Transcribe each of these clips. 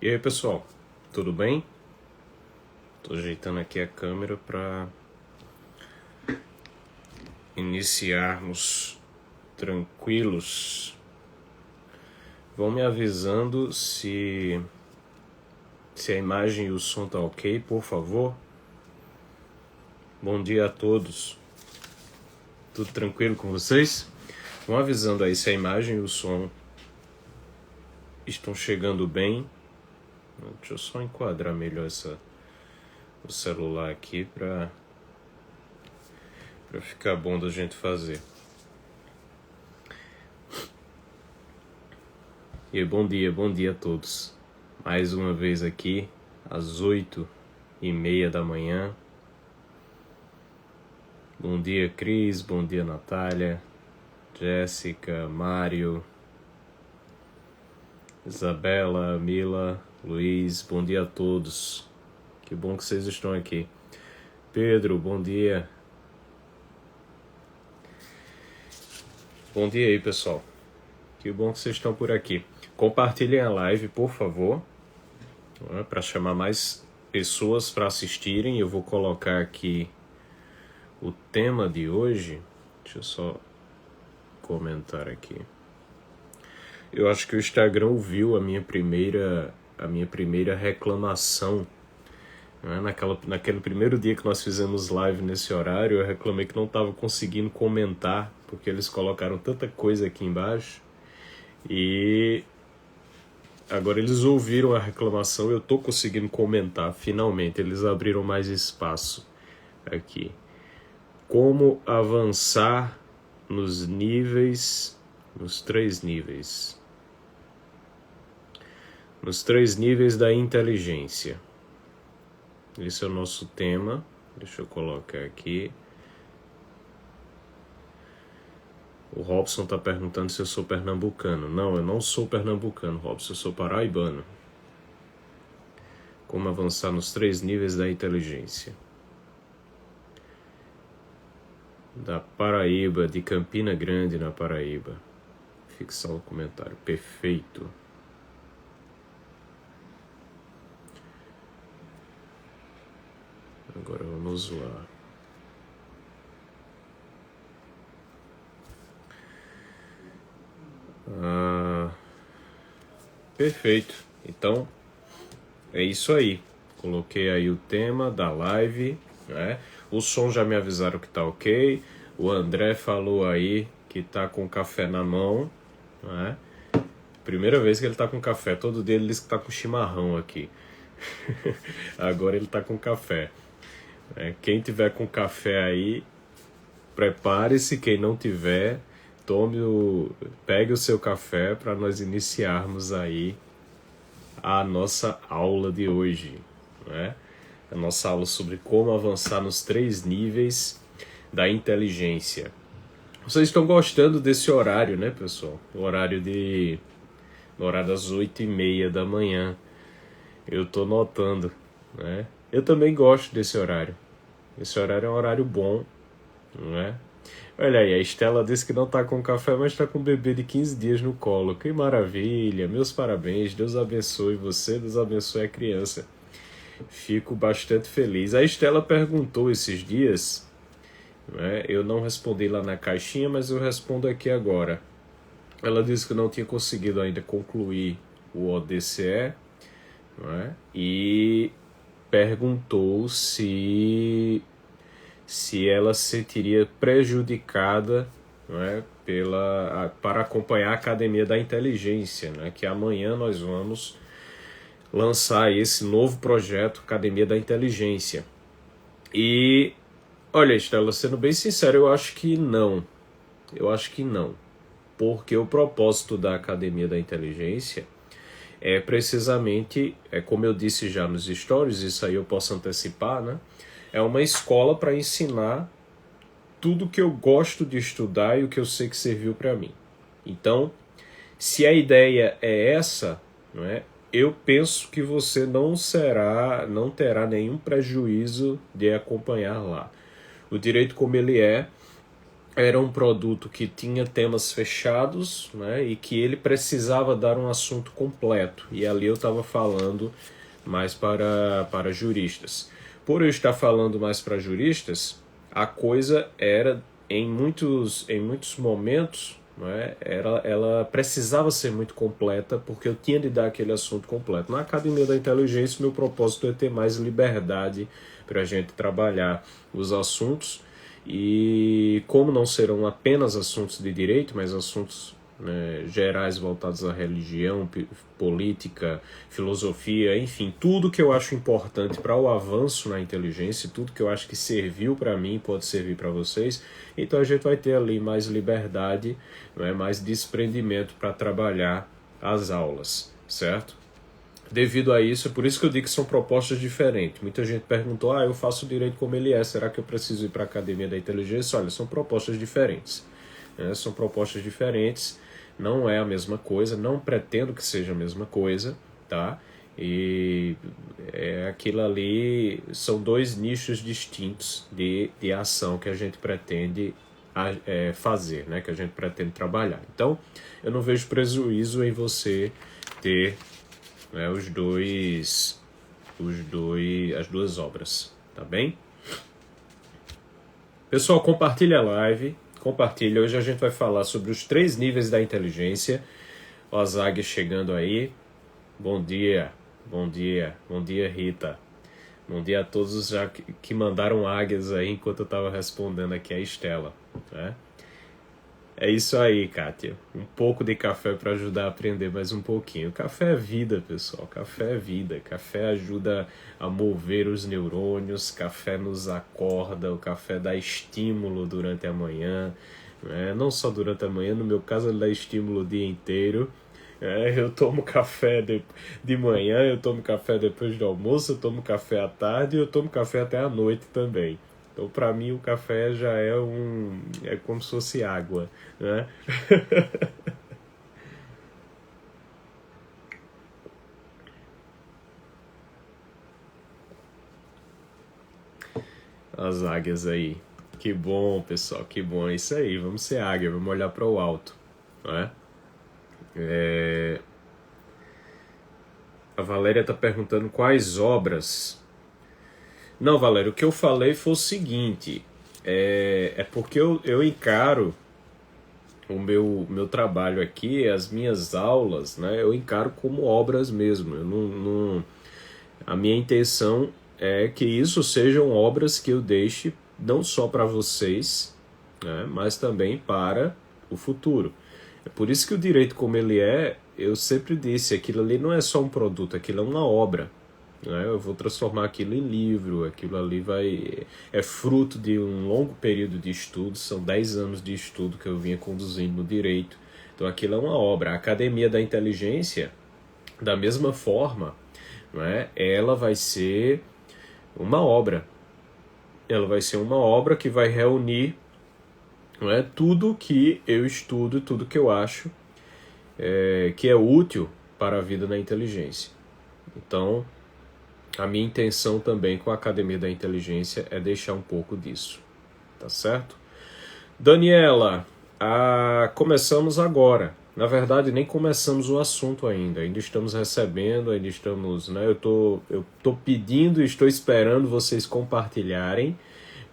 E aí, pessoal, tudo bem? Tô ajeitando aqui a câmera para iniciarmos tranquilos. Vão me avisando se a imagem e o som tá ok, por favor. Bom dia a todos. Tudo tranquilo com vocês? Vão avisando aí se a imagem e o som estão chegando bem. Deixa eu só enquadrar melhor o celular aqui para ficar bom da gente fazer. E bom dia a todos. Mais uma vez aqui, às 8h30 da manhã. Bom dia, Cris. Bom dia, Natália, Jéssica, Mário, Isabela, Mila, Luiz. Bom dia a todos. Que bom que vocês estão aqui. Pedro, bom dia. Bom dia aí, pessoal. Que bom que vocês estão por aqui. Compartilhem a live, por favor, para chamar mais pessoas para assistirem. Eu vou colocar aqui o tema de hoje. Deixa eu só comentar aqui. Eu acho que o Instagram ouviu a minha primeira reclamação. Naquele primeiro dia que nós fizemos live nesse horário, eu reclamei que não estava conseguindo comentar, porque eles colocaram tanta coisa aqui embaixo. E agora eles ouviram a reclamação, eu estou conseguindo comentar, finalmente. Eles abriram mais espaço aqui. Como avançar nos três níveis da inteligência. Esse é o nosso tema. Deixa eu colocar aqui. O Robson está perguntando se eu sou pernambucano. Não, eu não sou pernambucano, Robson. Eu sou paraibano. Como avançar nos 3 níveis da inteligência. Da Paraíba, de Campina Grande, na Paraíba. Fixar o comentário. Perfeito. Agora vamos lá. Perfeito. Então, é isso aí. Coloquei aí o tema da live, né? O som já me avisaram que tá ok. O André falou aí que tá com café na mão, né? Primeira vez que ele tá com café. Todo dia ele diz que tá com chimarrão aqui. Agora ele tá com café. Quem tiver com café aí, prepare-se. Quem não tiver, pegue o seu café para nós iniciarmos aí a nossa aula de hoje, né? A nossa aula sobre como avançar nos 3 níveis da inteligência. Vocês estão gostando desse horário, né, pessoal? O horário das 8h30 da manhã. Eu tô notando, né? Eu também gosto desse horário. Esse horário é um horário bom, não é? Olha aí, a Estela disse que não tá com café, mas tá com um bebê de 15 dias no colo. Que maravilha, meus parabéns, Deus abençoe você, Deus abençoe a criança. Fico bastante feliz. A Estela perguntou esses dias, né? Eu não respondi lá na caixinha, mas eu respondo aqui agora. Ela disse que não tinha conseguido ainda concluir o ODCE, né? E perguntou se ela se sentiria prejudicada, né, para acompanhar a Academia da Inteligência, né, que amanhã nós vamos lançar esse novo projeto, Academia da Inteligência. E, olha, Estela, sendo bem sincero, eu acho que não. Porque o propósito da Academia da Inteligência é precisamente, como eu disse já nos stories, isso aí eu posso antecipar, né? É uma escola para ensinar tudo que eu gosto de estudar e o que eu sei que serviu para mim. Então, se a ideia é essa, não é? Eu penso que você não terá nenhum prejuízo de acompanhar lá. O direito como ele é era um produto que tinha temas fechados, né, e que ele precisava dar um assunto completo. E ali eu estava falando mais para juristas. Por eu estar falando mais para juristas, a coisa era, em muitos momentos, né, ela precisava ser muito completa, porque eu tinha de dar aquele assunto completo. Na Academia da Inteligência, meu propósito é ter mais liberdade para a gente trabalhar os assuntos, e como não serão apenas assuntos de direito, mas assuntos, né, gerais voltados à religião, política, filosofia, enfim, tudo que eu acho importante para o avanço na inteligência, tudo que eu acho que serviu para mim pode servir para vocês, então a gente vai ter ali mais liberdade, né, mais desprendimento para trabalhar as aulas, certo? Devido a isso, é por isso que eu digo que são propostas diferentes. Muita gente perguntou, eu faço direito como ele é, será que eu preciso ir para a Academia da Inteligência? Olha, são propostas diferentes, né? São propostas diferentes, não é a mesma coisa, não pretendo que seja a mesma coisa, tá? E aquilo ali são dois nichos distintos de ação que a gente pretende fazer, né? Que a gente pretende trabalhar. Então, eu não vejo prejuízo em você ter, né, as duas obras, tá bem? Pessoal, compartilha a live, compartilha. Hoje a gente vai falar sobre os 3 níveis da inteligência. Ó, a Zag chegando aí. Bom dia, bom dia, bom dia, Rita. Bom dia a todos já que mandaram águias aí enquanto eu estava respondendo aqui a Estela, né? É isso aí, Kátia. Um pouco de café para ajudar a aprender mais um pouquinho. Café é vida, pessoal. Café é vida. Café ajuda a mover os neurônios. Café nos acorda. O café dá estímulo durante a manhã, né? Não só durante a manhã. No meu caso, ele dá estímulo o dia inteiro. Eu tomo café de manhã, eu tomo café depois do almoço, eu tomo café à tarde e eu tomo café até à noite também. Então, para mim, o café já é como se fosse água, né? As águias aí. Que bom, pessoal, que bom. É isso aí, vamos ser águia, vamos olhar para o alto, né? A Valéria está perguntando quais obras. Não, Valéria, o que eu falei foi o seguinte: é porque eu encaro o meu trabalho aqui, as minhas aulas, né, eu encaro como obras mesmo. Eu a minha intenção é que isso sejam obras que eu deixe não só para vocês, né, mas também para o futuro. É por isso que o direito como ele é, eu sempre disse, aquilo ali não é só um produto, aquilo é uma obra, né? Eu vou transformar aquilo em livro, aquilo ali é fruto de um longo período de estudo, são 10 anos de estudo que eu vinha conduzindo no direito, então aquilo é uma obra. A Academia da Inteligência, da mesma forma, né, ela vai ser uma obra, que vai reunir, né, tudo que eu estudo, tudo que eu acho que é útil para a vida na inteligência. Então, a minha intenção também com a Academia da Inteligência é deixar um pouco disso, tá certo? Daniela, começamos agora. Na verdade, nem começamos o assunto ainda estamos recebendo, ainda estamos, né? Eu tô pedindo e estou esperando vocês compartilharem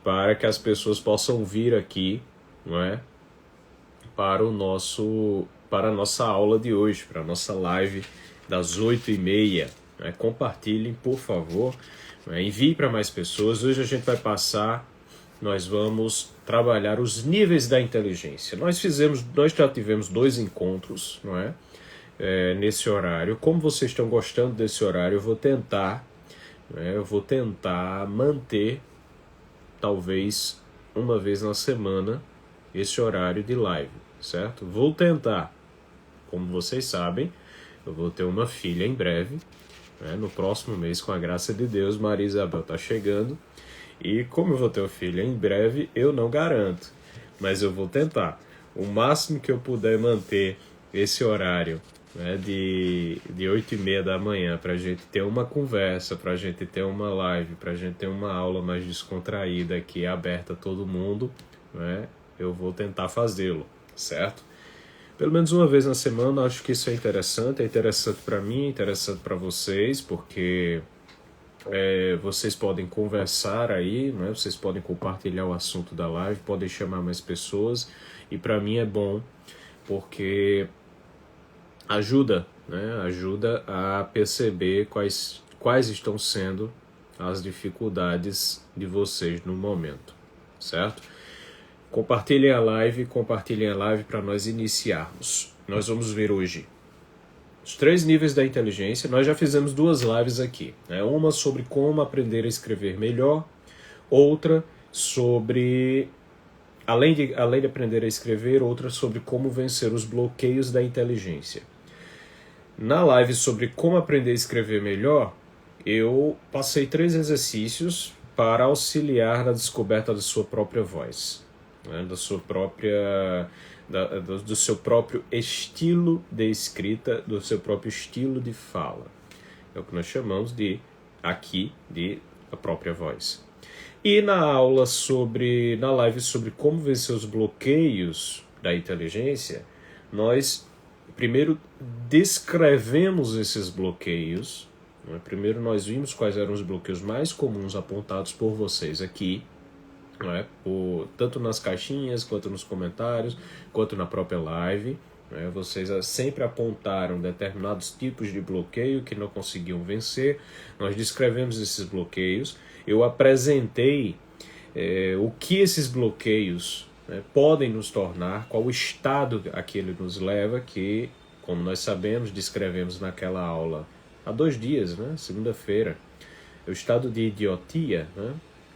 para que as pessoas possam vir aqui, não é? Para a nossa aula de hoje, para a nossa live das 8h30. Né? Compartilhem, por favor. Né? Envie para mais pessoas. Hoje a gente vai nós vamos trabalhar os níveis da inteligência. Nós já tivemos 2 encontros, não é? Nesse horário. Como vocês estão gostando desse horário, eu vou tentar manter, talvez uma vez na semana, esse horário de live, certo? Vou tentar. Como vocês sabem, eu vou ter uma filha em breve, né? No próximo mês, com a graça de Deus. Maria Isabel está chegando, e como eu vou ter uma filha em breve, eu não garanto, mas eu vou tentar o máximo que eu puder manter esse horário, né, de 8h30 da manhã, para a gente ter uma conversa, para a gente ter uma live, para a gente ter uma aula mais descontraída aqui, aberta a todo mundo, né? eu vou tentar fazê-lo, certo? Pelo menos uma vez na semana, acho que isso é interessante para mim, interessante para vocês, porque vocês podem conversar aí, né? Vocês podem compartilhar o assunto da live, podem chamar mais pessoas, e para mim é bom, porque ajuda, né? Ajuda a perceber quais estão sendo as dificuldades de vocês no momento, certo? Compartilhem a live para nós iniciarmos. Nós vamos ver hoje os 3 níveis da inteligência. Nós já fizemos 2 lives aqui, né? Uma sobre como aprender a escrever melhor, outra sobre, além de aprender a escrever, outra sobre como vencer os bloqueios da inteligência. Na live sobre como aprender a escrever melhor, eu passei 3 exercícios para auxiliar na descoberta da sua própria voz, né? Da sua própria... do seu próprio estilo de escrita, do seu próprio estilo de fala. É o que nós chamamos de a própria voz. E na live sobre como vencer os bloqueios da inteligência, nós primeiro descrevemos esses bloqueios, né? Primeiro nós vimos quais eram os bloqueios mais comuns apontados por vocês aqui, né? Tanto nas caixinhas, quanto nos comentários, quanto na própria live, né? Vocês sempre apontaram determinados tipos de bloqueio que não conseguiam vencer. Nós descrevemos esses bloqueios. Eu apresentei o que esses bloqueios, né, podem nos tornar, qual estado a que ele nos leva, que, como nós sabemos, descrevemos naquela aula há 2 dias, né? Segunda-feira, o estado de idiotia, né?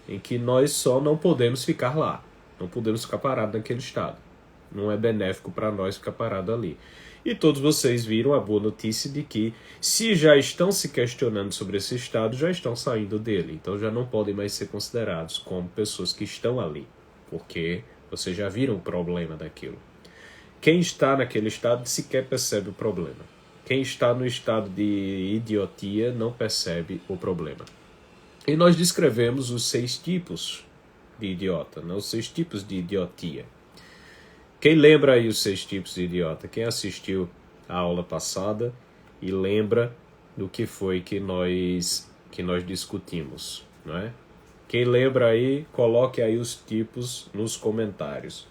Em que nós só não podemos ficar lá, não podemos ficar parados naquele estado. Não é benéfico para nós ficar parado ali. E todos vocês viram a boa notícia de que, se já estão se questionando sobre esse estado, já estão saindo dele. Então já não podem mais ser considerados como pessoas que estão ali, porque vocês já viram o problema daquilo. Quem está naquele estado sequer percebe o problema. Quem está no estado de idiotia não percebe o problema. E nós descrevemos os 6 tipos de idiota, né? Os 6 tipos de idiotia. Quem lembra aí os 6 tipos de idiota? Quem assistiu a aula passada e lembra do que foi que nós discutimos, não é? Quem lembra aí, coloque aí os tipos nos comentários.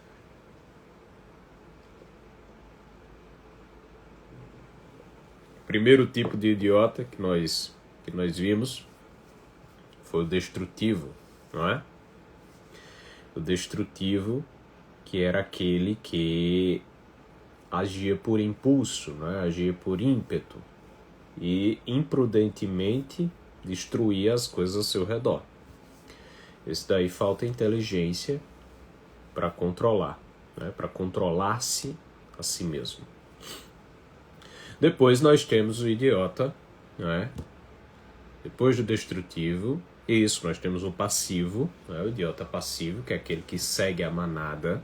Primeiro tipo de idiota que nós vimos foi o destrutivo, não é? O destrutivo, que era aquele que agia por impulso, não é? Agia por ímpeto e imprudentemente destruía as coisas ao seu redor. Esse daí falta inteligência para controlar, né? Para controlar-se a si mesmo. Depois nós temos o idiota, não é? Depois do destrutivo, isso, nós temos o passivo, né? O idiota passivo, que é aquele que segue a manada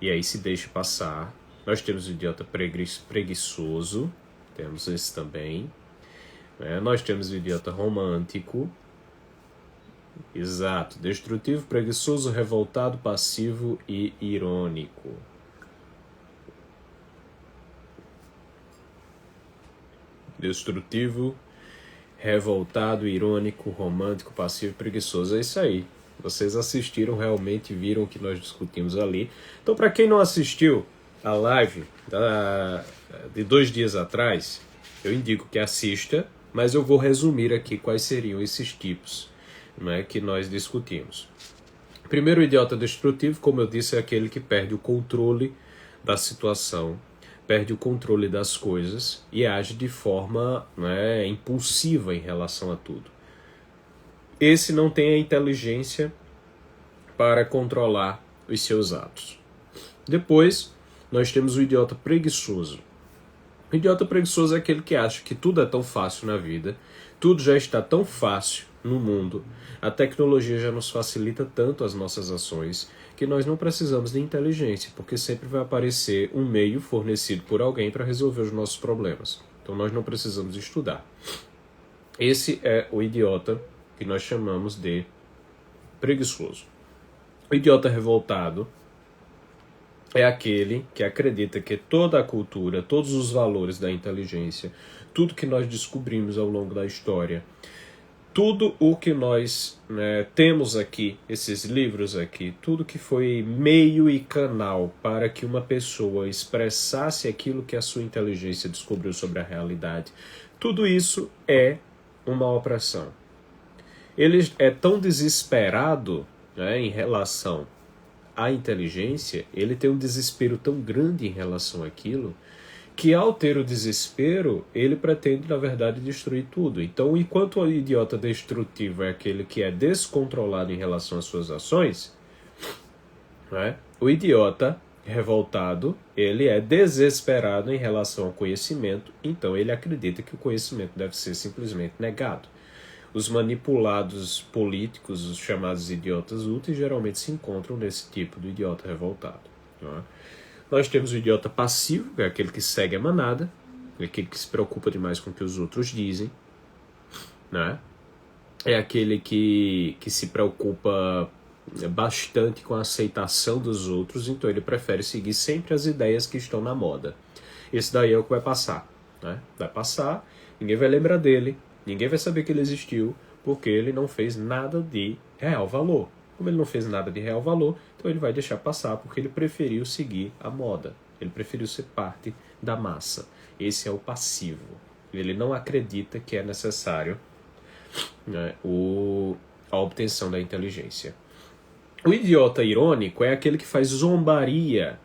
e aí se deixa passar. Nós temos o idiota preguiçoso, temos esse também, né? Nós temos o idiota romântico, exato, destrutivo, preguiçoso, revoltado, passivo e irônico. Destrutivo, revoltado, irônico, romântico, passivo e preguiçoso. É isso aí. Vocês assistiram, realmente viram o que nós discutimos ali. Então, para quem não assistiu a live de 2 dias atrás, eu indico que assista, mas eu vou resumir aqui quais seriam esses tipos, né, que nós discutimos. Primeiro, o idiota destrutivo, como eu disse, é aquele que perde o controle da situação, perde o controle das coisas e age de forma, né, impulsiva em relação a tudo. Esse não tem a inteligência para controlar os seus atos. Depois, nós temos o idiota preguiçoso. O idiota preguiçoso é aquele que acha que tudo é tão fácil na vida, tudo já está tão fácil no mundo, a tecnologia já nos facilita tanto as nossas ações, que nós não precisamos de inteligência, porque sempre vai aparecer um meio fornecido por alguém para resolver os nossos problemas. Então nós não precisamos estudar. Esse é o idiota que nós chamamos de preguiçoso. O idiota revoltado é aquele que acredita que toda a cultura, todos os valores da inteligência, tudo que nós descobrimos ao longo da história, tudo o que nós, né, temos aqui, esses livros aqui, tudo que foi meio e canal para que uma pessoa expressasse aquilo que a sua inteligência descobriu sobre a realidade, tudo isso é uma opressão. Ele é tão desesperado, né, em relação à inteligência, ele tem um desespero tão grande em relação àquilo, que ao ter o desespero, ele pretende, na verdade, destruir tudo. Então, enquanto o idiota destrutivo é aquele que é descontrolado em relação às suas ações, né, o idiota revoltado, ele é desesperado em relação ao conhecimento, então ele acredita que o conhecimento deve ser simplesmente negado. Os manipulados políticos, os chamados idiotas úteis, geralmente se encontram nesse tipo de idiota revoltado. Né? Nós temos o idiota passivo, que é aquele que segue a manada, é aquele que se preocupa demais com o que os outros dizem, né? É aquele que se preocupa bastante com a aceitação dos outros, então ele prefere seguir sempre as ideias que estão na moda. Esse daí é o que vai passar, né? Vai passar, ninguém vai lembrar dele, ninguém vai saber que ele existiu, porque ele não fez nada de real valor. Como ele não fez nada de real valor, então ele vai deixar passar porque ele preferiu seguir a moda. Ele preferiu ser parte da massa. Esse é o passivo. Ele não acredita que é necessário, né, a obtenção da inteligência. O idiota irônico é aquele que faz zombaria.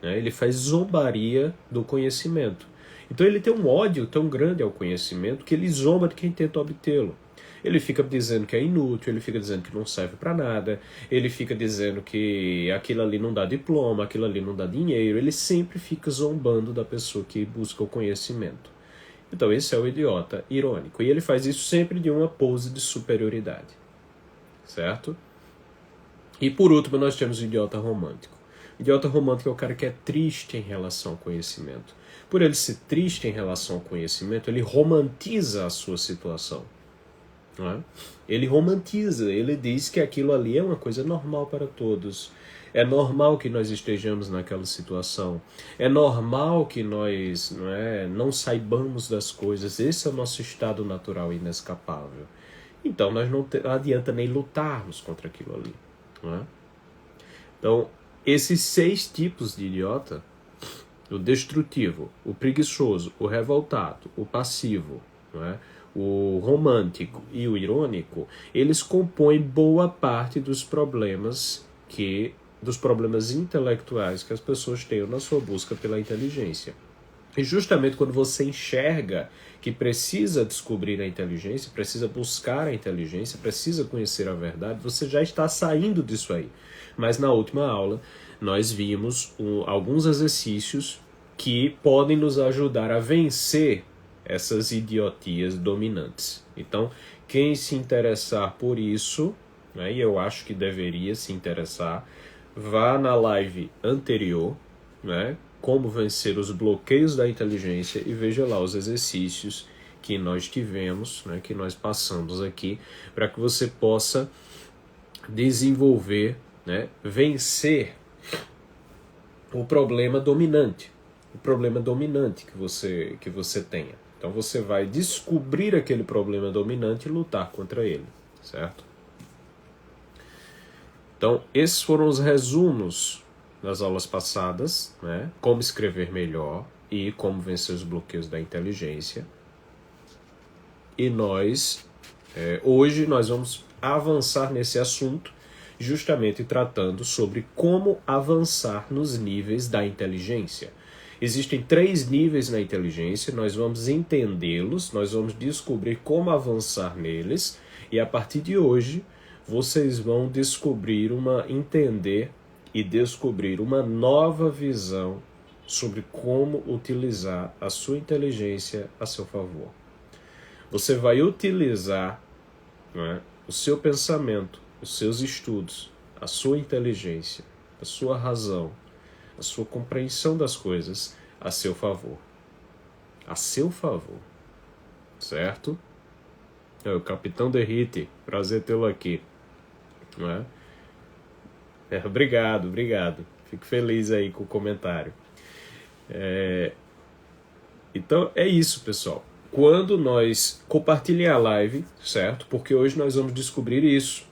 Né? Ele faz zombaria do conhecimento. Então ele tem um ódio tão grande ao conhecimento que ele zomba de quem tenta obtê-lo. Ele fica dizendo que é inútil, ele fica dizendo que não serve para nada, ele fica dizendo que aquilo ali não dá diploma, aquilo ali não dá dinheiro, ele sempre fica zombando da pessoa que busca o conhecimento. Então esse é o idiota irônico, e ele faz isso sempre de uma pose de superioridade, certo? E por último nós temos o idiota romântico. O idiota romântico é o cara que é triste em relação ao conhecimento. Por ele ser triste em relação ao conhecimento, ele romantiza a sua situação. Não é? Ele romantiza, ele diz que aquilo ali é uma coisa normal para todos. É normal que nós estejamos naquela situação. É normal que nós não saibamos das coisas. Esse é o nosso estado natural e inescapável. Então nós não adianta nem lutarmos contra aquilo ali. Não é? Então, esses 6 tipos de idiota, o destrutivo, o preguiçoso, o revoltado, o passivo, não é? O romântico e o irônico, eles compõem boa parte dos problemas intelectuais que as pessoas têm na sua busca pela inteligência. E justamente quando você enxerga que precisa descobrir a inteligência, precisa buscar a inteligência, precisa conhecer a verdade, você já está saindo disso aí. Mas na última aula, nós vimos alguns exercícios que podem nos ajudar a vencer essas idiotias dominantes. Então, quem se interessar por isso, né, e eu acho que deveria se interessar, vá na live anterior, né, como vencer os bloqueios da inteligência, e veja lá os exercícios que nós tivemos, né, que nós passamos aqui, para que você possa desenvolver, né, vencer o problema dominante que você tenha. Então você vai descobrir aquele problema dominante e lutar contra ele, certo? Então esses foram os resumos das aulas passadas, né? Como escrever melhor e como vencer os bloqueios da inteligência. E hoje nós vamos avançar nesse assunto, justamente tratando sobre como avançar nos níveis da inteligência. Existem 3 níveis na inteligência, nós vamos entendê-los, nós vamos descobrir como avançar neles, e a partir de hoje vocês vão entender e descobrir uma nova visão sobre como utilizar a sua inteligência a seu favor. Você vai utilizar, né, o seu pensamento, os seus estudos, a sua inteligência, a sua razão, a sua compreensão das coisas a seu favor. A seu favor. Certo? É o Capitão Derrite. Prazer tê-lo aqui. Não é? Obrigado. Fico feliz aí com o comentário. Então é isso, pessoal. Quando nós compartilhem a live, certo? Porque hoje nós vamos descobrir isso.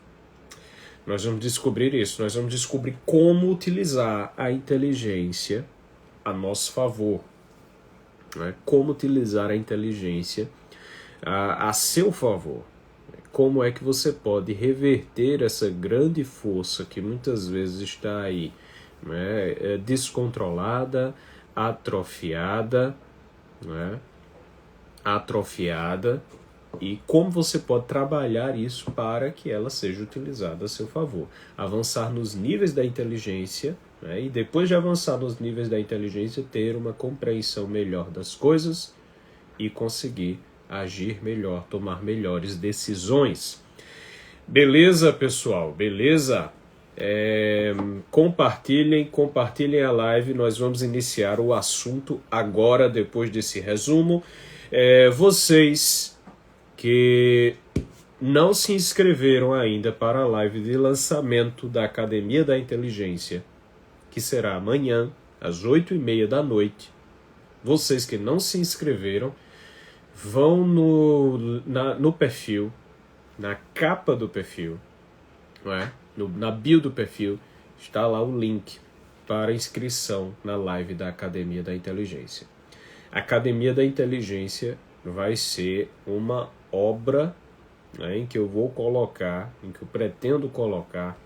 Nós vamos descobrir como utilizar a inteligência a nosso favor. Né? Como utilizar a inteligência a seu favor. Como é que você pode reverter essa grande força que muitas vezes está aí, né? Descontrolada, atrofiada, né? E como você pode trabalhar isso para que ela seja utilizada a seu favor. Avançar nos níveis da inteligência, né? E depois de avançar nos níveis da inteligência, ter uma compreensão melhor das coisas e conseguir agir melhor, tomar melhores decisões. Beleza, pessoal? Beleza? Compartilhem a live. Nós vamos iniciar o assunto agora, depois desse resumo. Vocês que não se inscreveram ainda para a live de lançamento da Academia da Inteligência, que será amanhã, às 8h30 da noite, vocês que não se inscreveram, vão no perfil, na capa do perfil, não é? Na bio do perfil, está lá o link para inscrição na live da Academia da Inteligência. A Academia da Inteligência vai ser uma obra, né, em que eu pretendo colocar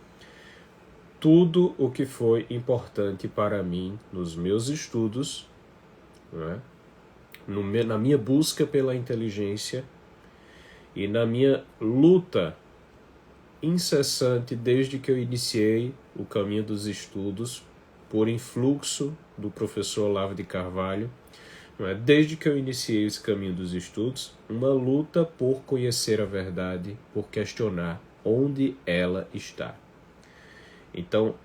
tudo o que foi importante para mim nos meus estudos, né, na minha busca pela inteligência e na minha luta incessante desde que eu iniciei o caminho dos estudos por influxo do professor Olavo de Carvalho, desde que eu iniciei esse caminho dos estudos, uma luta por conhecer a verdade, por questionar onde ela está. Então,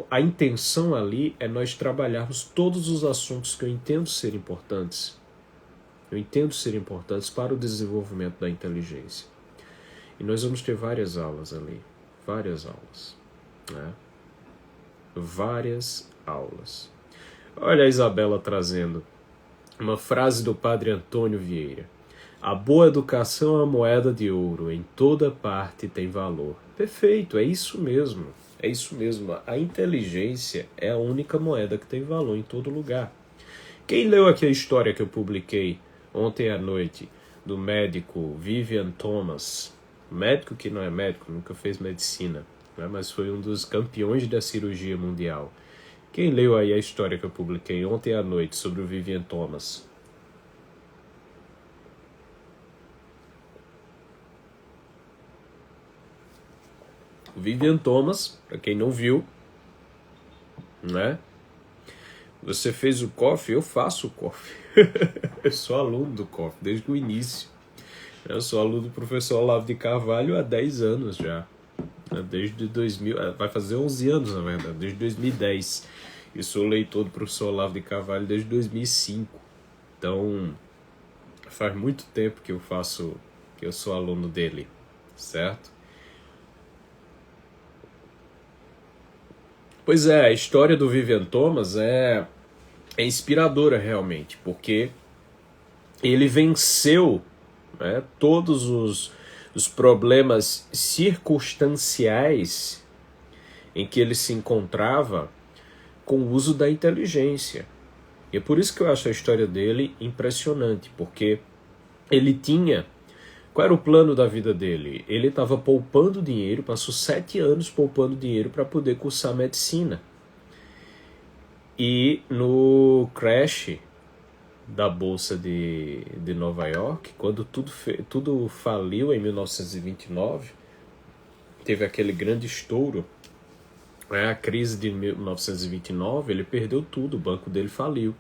a intenção ali é nós trabalharmos todos os assuntos que eu entendo ser importantes. Eu entendo ser importantes para o desenvolvimento da inteligência. E nós vamos ter várias aulas ali. Várias aulas. Né? Várias aulas. Olha a Isabela trazendo uma frase do Padre Antônio Vieira. A boa educação é uma moeda de ouro. Em toda parte tem valor. Perfeito, é isso mesmo. É isso mesmo. A inteligência é a única moeda que tem valor em todo lugar. Quem leu aqui a história que eu publiquei ontem à noite do médico Vivian Thomas, médico que não é médico, nunca fez medicina, né, mas foi um dos campeões da cirurgia mundial. Quem leu aí a história que eu publiquei ontem à noite sobre o Vivian Thomas? O Vivian Thomas, para quem não viu, né? Você fez o COF, eu faço o COF. Eu sou aluno do COF desde o início. Eu sou aluno do professor Olavo de Carvalho há 10 anos já. Desde 2000, vai fazer 11 anos na verdade, desde 2010. E sou leitor do professor Olavo de Carvalho desde 2005. Então, faz muito tempo que eu sou aluno dele, certo? Pois é, a história do Vivian Thomas é inspiradora realmente, porque ele venceu, né, todos os problemas circunstanciais em que ele se encontrava com o uso da inteligência. E é por isso que eu acho a história dele impressionante, porque ele tinha... Qual era o plano da vida dele? Ele estava poupando dinheiro, passou 7 anos poupando dinheiro para poder cursar medicina. E no crash da Bolsa de Nova York, quando tudo faliu em 1929, teve aquele grande estouro, a crise de 1929, ele perdeu tudo, o banco dele faliu.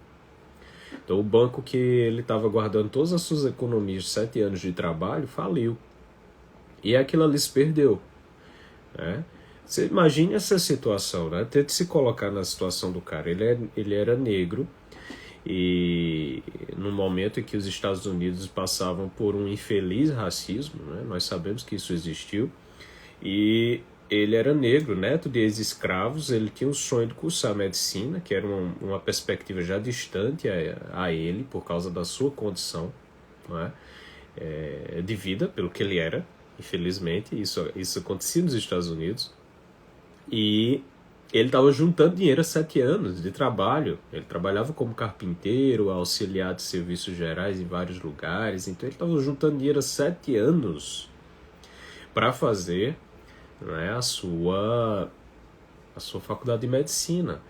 Então o banco que ele estava guardando todas as suas economias de 7 anos de trabalho, faliu. E aquilo ali se perdeu. Né? Você imagine essa situação, né? Tente se colocar na situação do cara. Ele era negro e no momento em que os Estados Unidos passavam por um infeliz racismo, né? Nós sabemos que isso existiu, e ele era negro, neto de ex-escravos, ele tinha o sonho de cursar medicina, que era uma perspectiva já distante a ele, por causa da sua condição, não é? De vida, pelo que ele era, infelizmente, isso acontecia nos Estados Unidos, e ele estava juntando dinheiro há 7 anos de trabalho. Ele trabalhava como carpinteiro, auxiliar de serviços gerais em vários lugares. Então ele estava juntando dinheiro há 7 anos para fazer, né, a sua faculdade de medicina.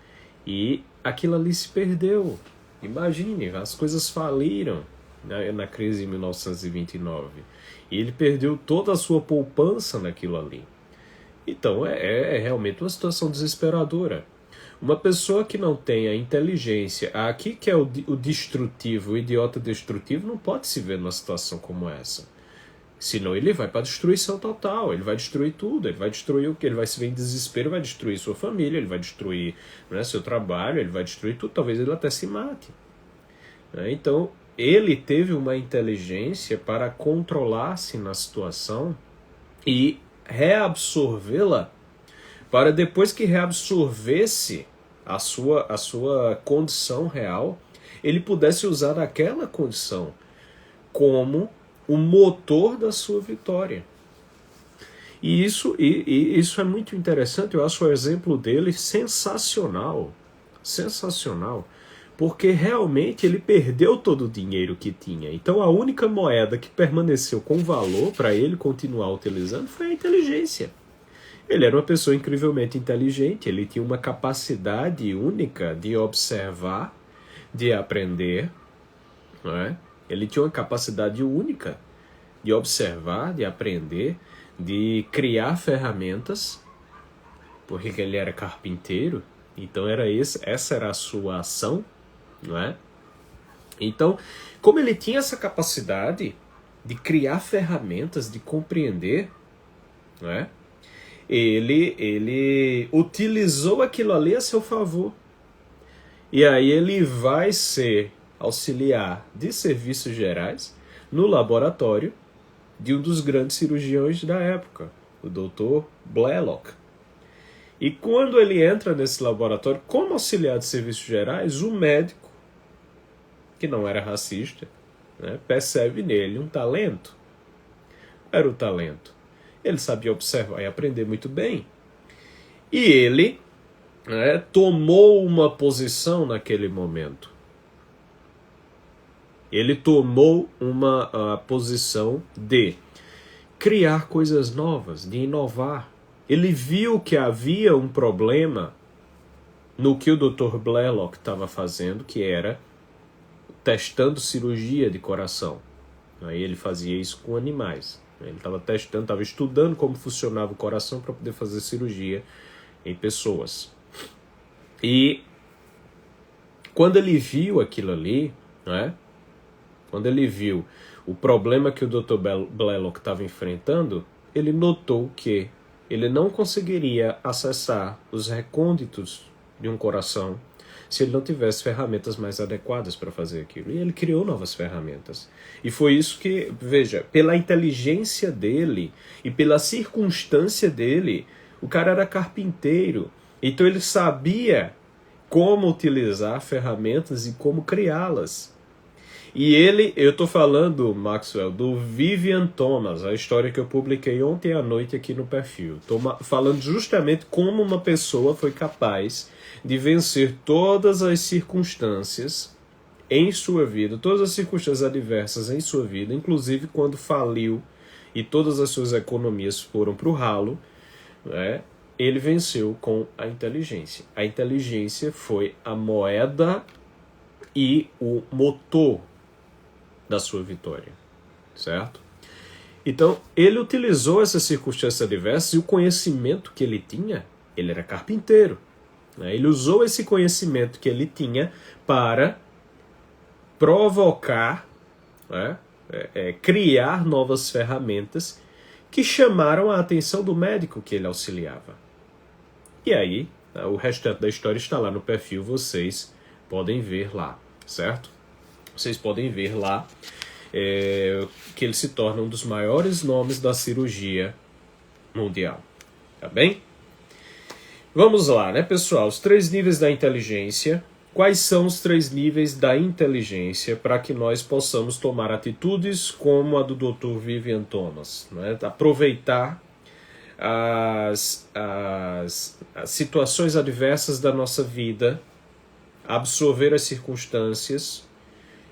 E aquilo ali se perdeu. Imagine, as coisas faliram, né, na crise de 1929. E ele perdeu toda a sua poupança naquilo ali. Então é realmente uma situação desesperadora. Uma pessoa que não tem a inteligência, aqui que é o destrutivo, o idiota destrutivo, não pode se ver numa situação como essa. Senão ele vai para a destruição total, ele vai destruir tudo, ele vai destruir o que? Ele vai se ver em desespero, vai destruir sua família, ele vai destruir, né, seu trabalho, ele vai destruir tudo, talvez ele até se mate. Então ele teve uma inteligência para controlar-se na situação e reabsorvê-la, para depois que reabsorvesse a sua condição real, ele pudesse usar aquela condição como o motor da sua vitória. E isso é muito interessante. Eu acho o exemplo dele sensacional, porque realmente ele perdeu todo o dinheiro que tinha. Então a única moeda que permaneceu com valor para ele continuar utilizando foi a inteligência. Ele era uma pessoa incrivelmente inteligente, ele tinha uma capacidade única de observar, de aprender, não é? Ele tinha uma capacidade única de observar, de aprender, de criar ferramentas, porque ele era carpinteiro, então essa era a sua ação, não é? Então, como ele tinha essa capacidade de criar ferramentas, de compreender, não é? Ele utilizou aquilo ali a seu favor. E aí ele vai ser auxiliar de serviços gerais no laboratório de um dos grandes cirurgiões da época, o Dr. Blalock. E quando ele entra nesse laboratório como auxiliar de serviços gerais, o médico, que não era racista, né, percebe nele um talento. Era o talento. Ele sabia observar e aprender muito bem. E ele, né, tomou uma posição naquele momento. Ele tomou uma posição de criar coisas novas, de inovar. Ele viu que havia um problema no que o Dr. Blalock estava fazendo, que era testando cirurgia de coração. Aí ele fazia isso com animais. Ele estava testando, estava estudando como funcionava o coração para poder fazer cirurgia em pessoas. E quando ele viu aquilo ali, né, quando ele viu o problema que o Dr. Blalock estava enfrentando, ele notou que ele não conseguiria acessar os recônditos de um coração se ele não tivesse ferramentas mais adequadas para fazer aquilo. E ele criou novas ferramentas. E foi isso que, veja, pela inteligência dele e pela circunstância dele, o cara era carpinteiro. Então ele sabia como utilizar ferramentas e como criá-las. E eu estou falando, Maxwell, do Vivian Thomas, a história que eu publiquei ontem à noite aqui no perfil. Estou falando justamente como uma pessoa foi capaz de vencer todas as circunstâncias em sua vida, todas as circunstâncias adversas em sua vida, inclusive quando faliu e todas as suas economias foram para o ralo, né? Ele venceu com a inteligência. A inteligência foi a moeda e o motor da sua vitória, certo? Então, ele utilizou essas circunstâncias adversas e o conhecimento que ele tinha, ele era carpinteiro, né? Ele usou esse conhecimento que ele tinha para provocar, né, criar novas ferramentas que chamaram a atenção do médico que ele auxiliava. E aí, o restante da história está lá no perfil, vocês podem ver lá, certo? Vocês podem ver lá que ele se torna um dos maiores nomes da cirurgia mundial. Tá bem? Vamos lá, né, pessoal? Os 3 níveis da inteligência. Quais são os 3 níveis da inteligência para que nós possamos tomar atitudes como a do Dr. Vivian Thomas, né? Aproveitar as situações adversas da nossa vida, absorver as circunstâncias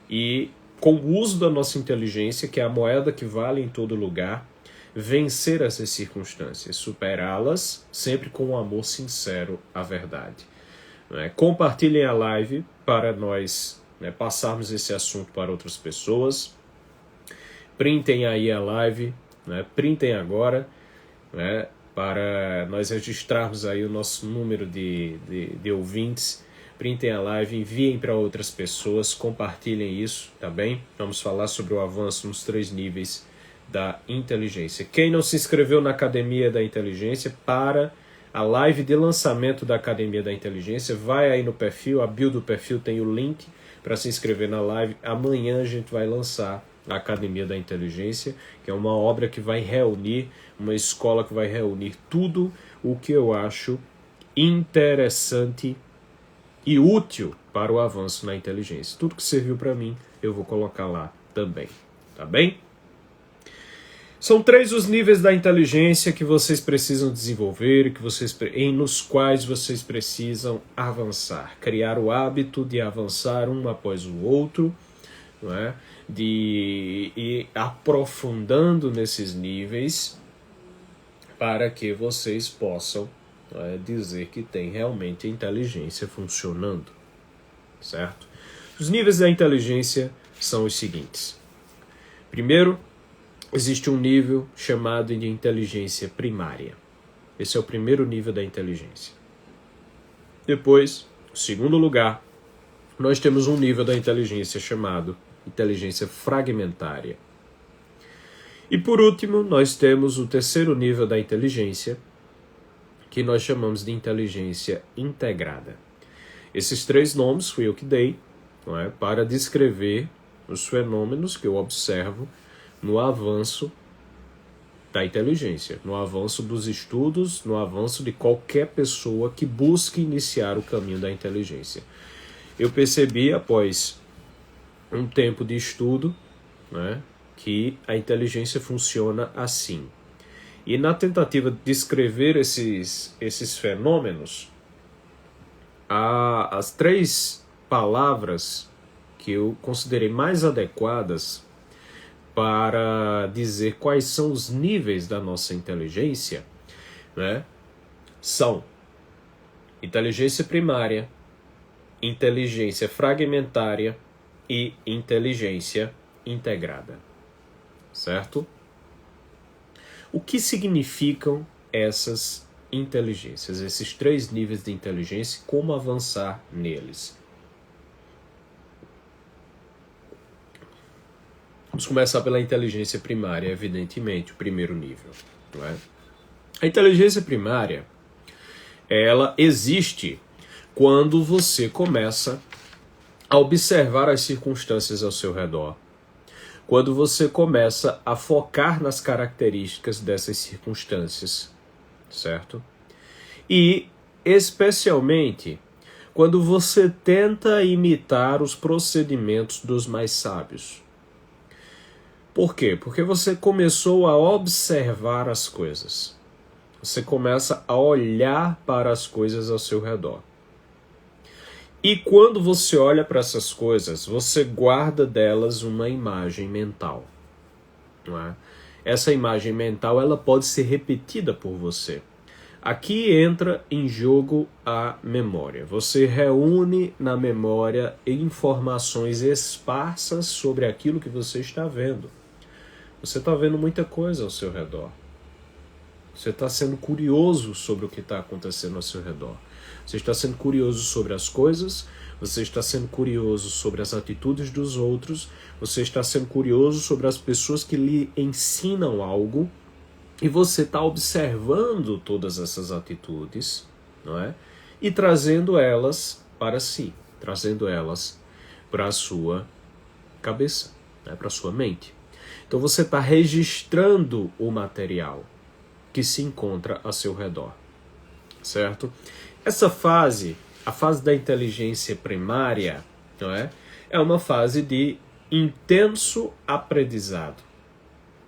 e, com o uso da nossa inteligência, que é a moeda que vale em todo lugar, vencer essas circunstâncias, superá-las, sempre com um amor sincero à verdade. Compartilhem a live para nós, né, passarmos esse assunto para outras pessoas. Printem aí a live, né, printem agora, né, para nós registrarmos aí o nosso número de ouvintes. Printem a live, enviem para outras pessoas, compartilhem isso, tá bem? Vamos falar sobre o avanço nos 3 níveis da inteligência. Quem não se inscreveu na Academia da Inteligência, para a live de lançamento da Academia da Inteligência, vai aí no perfil, a bio do perfil tem o link para se inscrever na live. Amanhã a gente vai lançar a Academia da Inteligência, que é uma obra que vai reunir, uma escola que vai reunir tudo o que eu acho interessante e útil para o avanço na inteligência. Tudo que serviu para mim, eu vou colocar lá também, tá bem? São 3 os níveis da inteligência que vocês precisam desenvolver, nos quais vocês precisam avançar. Criar o hábito de avançar um após o outro, não é? De ir aprofundando nesses níveis para que vocês possam, não é, dizer que tem realmente a inteligência funcionando, certo? Os níveis da inteligência são os seguintes. Primeiro, existe um nível chamado de inteligência primária. Esse é o primeiro nível da inteligência. Depois, em segundo lugar, nós temos um nível da inteligência chamado inteligência fragmentária. E por último, nós temos o terceiro nível da inteligência, que nós chamamos de inteligência integrada. Esses 3 nomes fui eu que dei, não é, para descrever os fenômenos que eu observo no avanço da inteligência, no avanço dos estudos, no avanço de qualquer pessoa que busque iniciar o caminho da inteligência. Eu percebi, após um tempo de estudo, né, que a inteligência funciona assim. E na tentativa de descrever esses fenômenos, as 3 palavras que eu considerei mais adequadas para dizer quais são os níveis da nossa inteligência, né, são inteligência primária, inteligência fragmentária e inteligência integrada, certo? O que significam essas inteligências, esses 3 níveis de inteligência, como avançar neles? Vamos começar pela inteligência primária, evidentemente, o primeiro nível, não é? A inteligência primária, ela existe quando você começa a observar as circunstâncias ao seu redor, quando você começa a focar nas características dessas circunstâncias, certo? E, especialmente, quando você tenta imitar os procedimentos dos mais sábios. Por quê? Porque você começou a observar as coisas. Você começa a olhar para as coisas ao seu redor. E quando você olha para essas coisas, você guarda delas uma imagem mental, não é? Essa imagem mental, ela pode ser repetida por você. Aqui entra em jogo a memória. Você reúne na memória informações esparsas sobre aquilo que você está vendo. Você está vendo muita coisa ao seu redor. Você está sendo curioso sobre o que está acontecendo ao seu redor. Você está sendo curioso sobre as coisas, você está sendo curioso sobre as atitudes dos outros, você está sendo curioso sobre as pessoas que lhe ensinam algo, e você está observando todas essas atitudes, não é? E trazendo elas para si, trazendo elas para a sua cabeça, né? Para a sua mente. Então você está registrando o material que se encontra a seu redor, certo? Essa fase, a fase da inteligência primária, não é? É uma fase de intenso aprendizado.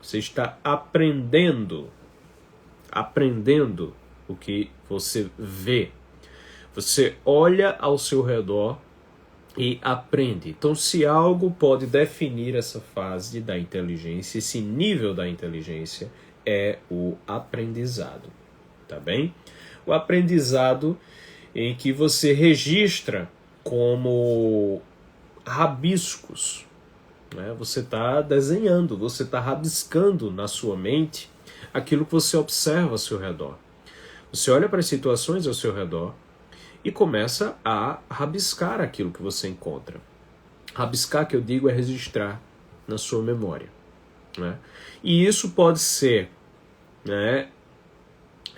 Você está aprendendo o que você vê. Você olha ao seu redor e aprende. Então, se algo pode definir essa fase da inteligência, esse nível da inteligência, é o aprendizado, tá bem? O aprendizado em que você registra como rabiscos, né? Você está desenhando, você está rabiscando na sua mente aquilo que você observa ao seu redor. Você olha para as situações ao seu redor e começa a rabiscar aquilo que você encontra. Rabiscar, que eu digo, é registrar na sua memória, né? E isso pode ser, né,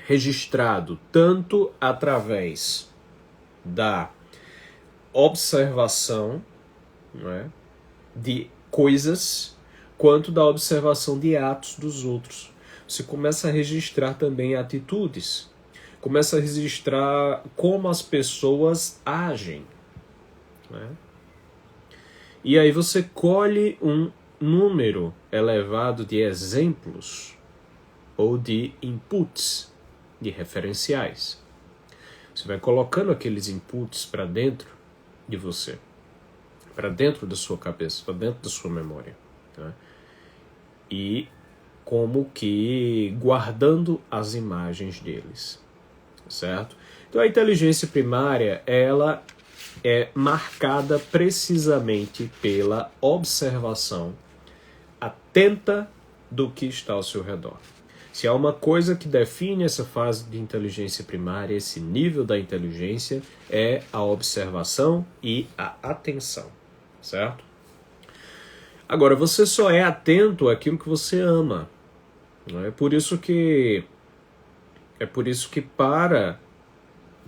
registrado tanto através da observação, né, de coisas, quanto da observação de atos dos outros. Você começa a registrar também atitudes, começa a registrar como as pessoas agem, né? E aí você colhe um número elevado de exemplos ou de inputs, de referenciais. Você vai colocando aqueles inputs para dentro de você, para dentro da sua cabeça, para dentro da sua memória, tá? E como que guardando as imagens deles, certo? Então a inteligência primária, ela é marcada precisamente pela observação atenta do que está ao seu redor. Se há uma coisa que define essa fase de inteligência primária, esse nível da inteligência, é a observação e a atenção, certo? Agora, você só é atento àquilo que você ama. Não é? Por isso que para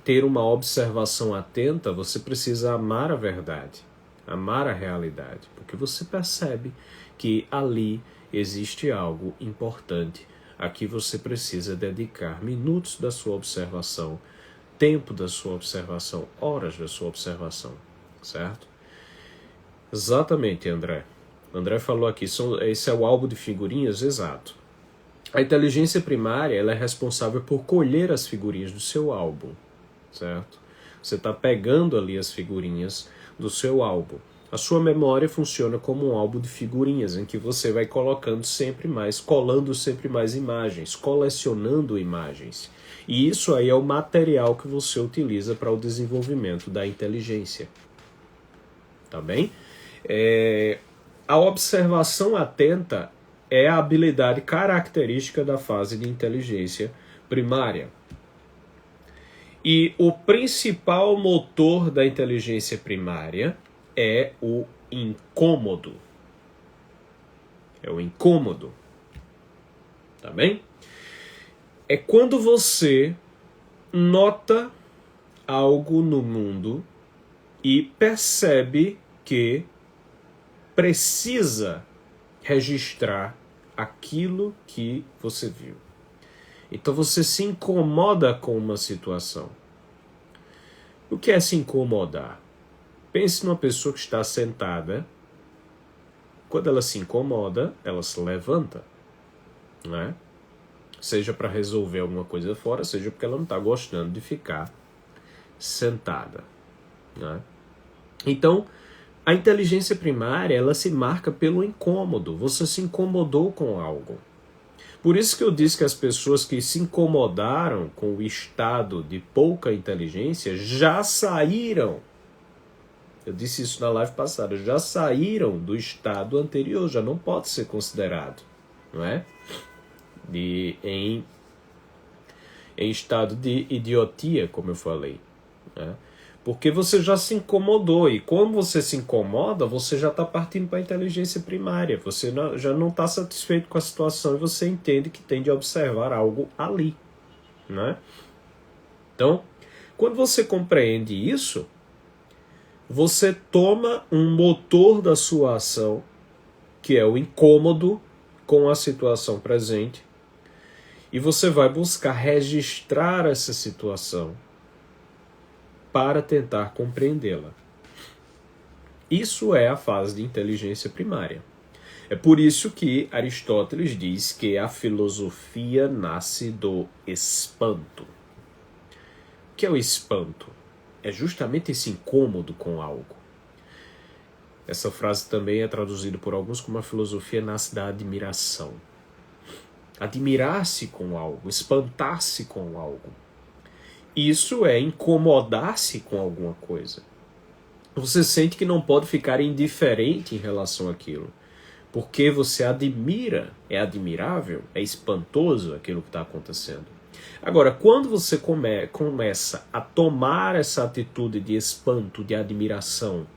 ter uma observação atenta, você precisa amar a verdade, amar a realidade, porque você percebe que ali existe algo importante a que você precisa dedicar minutos da sua observação, tempo da sua observação, horas da sua observação, certo? Exatamente, André. André falou aqui, esse é o álbum de figurinhas, exato. A inteligência primária, ela é responsável por colher as figurinhas do seu álbum, certo? Você está pegando ali as figurinhas do seu álbum. A sua memória funciona como um álbum de figurinhas, em que você vai colocando sempre mais, colando sempre mais imagens, colecionando imagens. E isso aí é o material que você utiliza para o desenvolvimento da inteligência. Tá bem? A observação atenta é a habilidade característica da fase de inteligência primária. E o principal motor da inteligência primária é o incômodo. É o incômodo. Tá bem? É quando você nota algo no mundo e percebe que precisa registrar aquilo que você viu. Então você se incomoda com uma situação. O que é se incomodar? Pense numa pessoa que está sentada. Quando ela se incomoda, ela se levanta, né? Seja para resolver alguma coisa fora, seja porque ela não está gostando de ficar sentada, né? Então, a inteligência primária, ela se marca pelo incômodo. Você se incomodou com algo. Por isso que eu disse que as pessoas que se incomodaram com o estado de pouca inteligência já saíram. Eu disse isso na live passada. Já saíram do estado anterior. Já não pode ser considerado, não é? Em estado de idiotia, como eu falei, né? Porque você já se incomodou, e como você se incomoda, você já está partindo para a inteligência primária. Você já não está satisfeito com a situação e você entende que tem de observar algo ali, né? Então, quando você compreende isso, você toma um motor da sua ação, que é o incômodo com a situação presente, E você vai buscar registrar essa situação para tentar compreendê-la. Isso é a fase de inteligência primária. É por isso que Aristóteles diz que a filosofia nasce do espanto. O que é o espanto? É justamente esse incômodo com algo. Essa frase também é traduzida por alguns como a filosofia nasce da admiração. Admirar-se com algo, espantar-se com algo. Isso é incomodar-se com alguma coisa. Você sente que não pode ficar indiferente em relação àquilo. Porque você admira, é admirável, é espantoso aquilo que está acontecendo. Agora, quando você começa a tomar essa atitude de espanto, de admiração,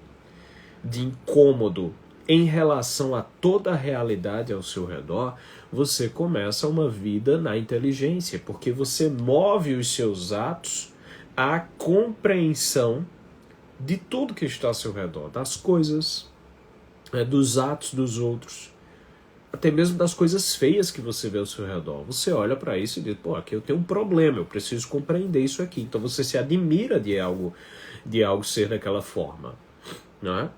de incômodo em relação a toda a realidade ao seu redor, você começa uma vida na inteligência, porque você move os seus atos à compreensão de tudo que está ao seu redor, das coisas, dos atos dos outros, até mesmo das coisas feias que você vê ao seu redor. Você olha para isso e diz, pô, aqui eu tenho um problema, eu preciso compreender isso aqui. Então você se admira de algo ser daquela forma, não é?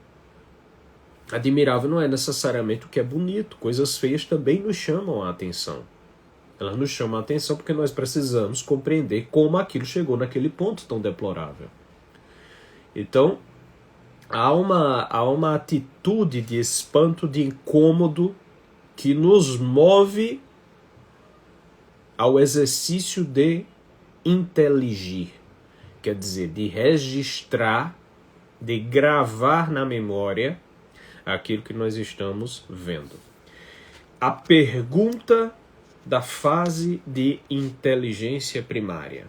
Admirável não é necessariamente o que é bonito. Coisas feias também nos chamam a atenção. Elas nos chamam a atenção porque nós precisamos compreender como aquilo chegou naquele ponto tão deplorável. Então, há uma atitude de espanto, de incômodo, que nos move ao exercício de inteligir. Quer dizer, de registrar, de gravar na memória aquilo que nós estamos vendo. A pergunta da fase de inteligência primária.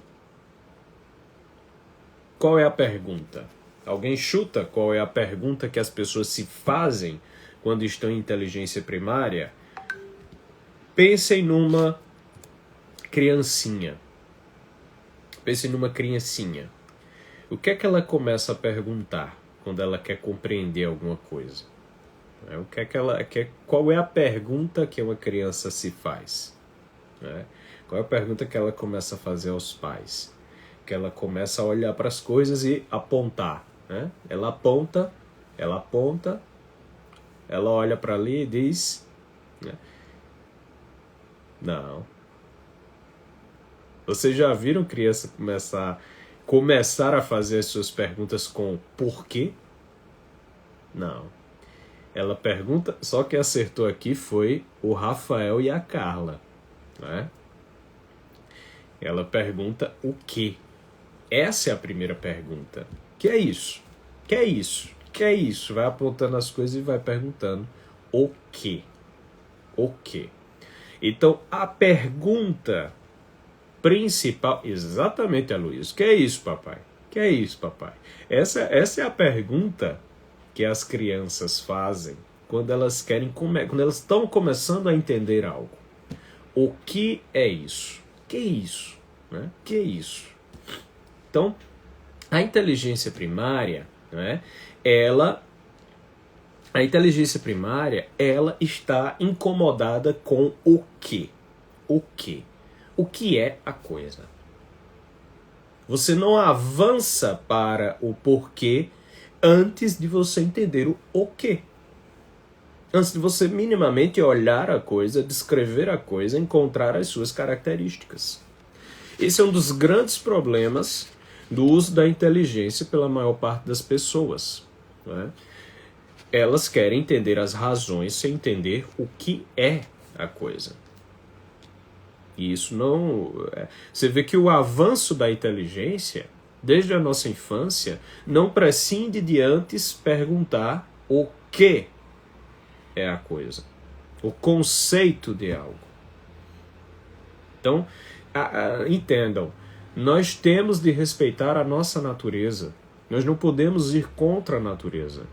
Qual é a pergunta? Alguém chuta qual é a pergunta que as pessoas se fazem quando estão em inteligência primária? Pensem numa criancinha. Pensem numa criancinha. O que é que ela começa a perguntar quando ela quer compreender alguma coisa? O que é que ela quer? Qual é a pergunta que uma criança se faz? Qual é a pergunta que ela começa a fazer aos pais? Que ela começa a olhar para as coisas e apontar. Ela aponta, ela olha para ali e diz... Não. Vocês já viram criança começar a fazer as suas perguntas com porquê? Não. Ela pergunta, só que acertou aqui foi o Rafael e a Carla. Ela pergunta o quê? Essa é a primeira pergunta. Que é isso? Que é isso? Que é isso? Vai apontando as coisas e vai perguntando o quê? O quê? Então, a pergunta principal... Exatamente, Aloysio. Que é isso, papai? Que é isso, papai? Essa é a pergunta que as crianças fazem quando elas quando elas estão começando a entender algo. O que é isso? Que é isso? Que é isso? Então, a inteligência primária, a inteligência primária, ela está incomodada com o quê? O quê? O que é a coisa? Você não avança para o porquê antes de você entender o quê. Antes de você minimamente olhar a coisa, descrever a coisa, encontrar as suas características. Esse é um dos grandes problemas do uso da inteligência pela maior parte das pessoas. Elas querem entender as razões sem entender o que é a coisa. E isso não... Você vê que o avanço da inteligência, desde a nossa infância, não prescinde de antes perguntar o que é a coisa. O conceito de algo. Então, entendam, nós temos de respeitar a nossa natureza. Nós não podemos ir contra a natureza.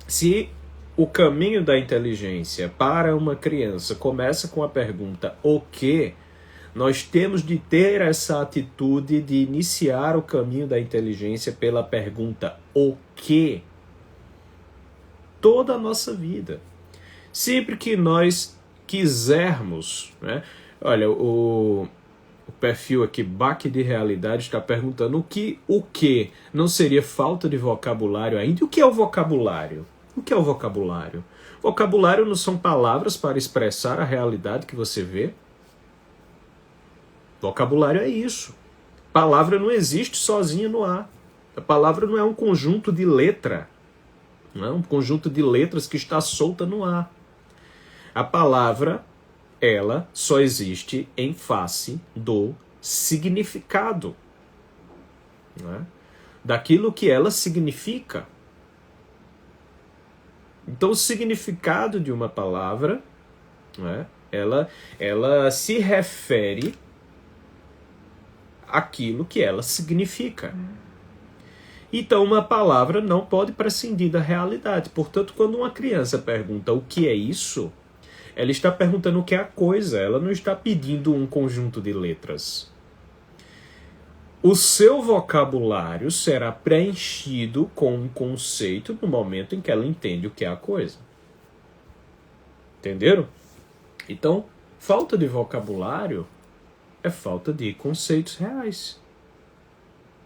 Se o caminho da inteligência para uma criança começa com a pergunta o que, nós temos de ter essa atitude de iniciar o caminho da inteligência pela pergunta o que? Toda a nossa vida. Sempre que nós quisermos Olha, o perfil aqui, Baque de Realidade, está perguntando o que não seria falta de vocabulário ainda? E o que é o vocabulário? O que é o vocabulário? Vocabulário não são palavras para expressar a realidade que você vê? Vocabulário é isso. Palavra não existe sozinha no ar. A palavra não é um conjunto de letra, não é um conjunto de letras que está solta no ar. A palavra, ela só existe em face do significado, não é? Daquilo que ela significa. Então, o significado de uma palavra, não é? Ela se refere àquilo que ela significa. Então, uma palavra não pode prescindir da realidade. Portanto, quando uma criança pergunta o que é isso, ela está perguntando o que é a coisa, ela não está pedindo um conjunto de letras. O seu vocabulário será preenchido com um conceito no momento em que ela entende o que é a coisa. Entenderam? Então, falta de vocabulário é falta de conceitos reais.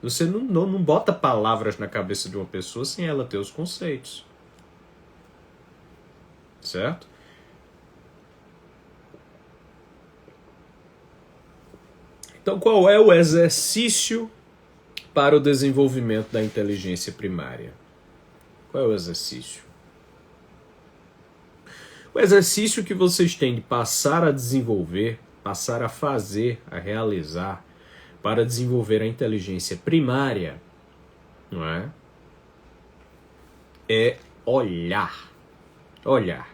Você não bota palavras na cabeça de uma pessoa sem ela ter os conceitos. Certo? Então, qual é o exercício para o desenvolvimento da inteligência primária? Qual é o exercício? O exercício que vocês têm de passar a desenvolver, passar a fazer, a realizar, para desenvolver a inteligência primária, não é? É olhar. Olhar.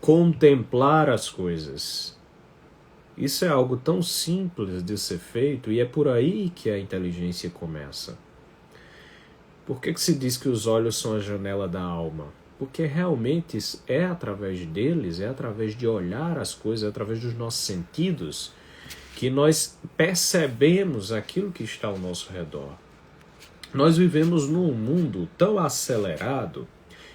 Contemplar as coisas. Isso é algo tão simples de ser feito e é por aí que a inteligência começa. Por que se diz que os olhos são a janela da alma? Porque realmente é através deles, é através de olhar as coisas, é através dos nossos sentidos, que nós percebemos aquilo que está ao nosso redor. Nós vivemos num mundo tão acelerado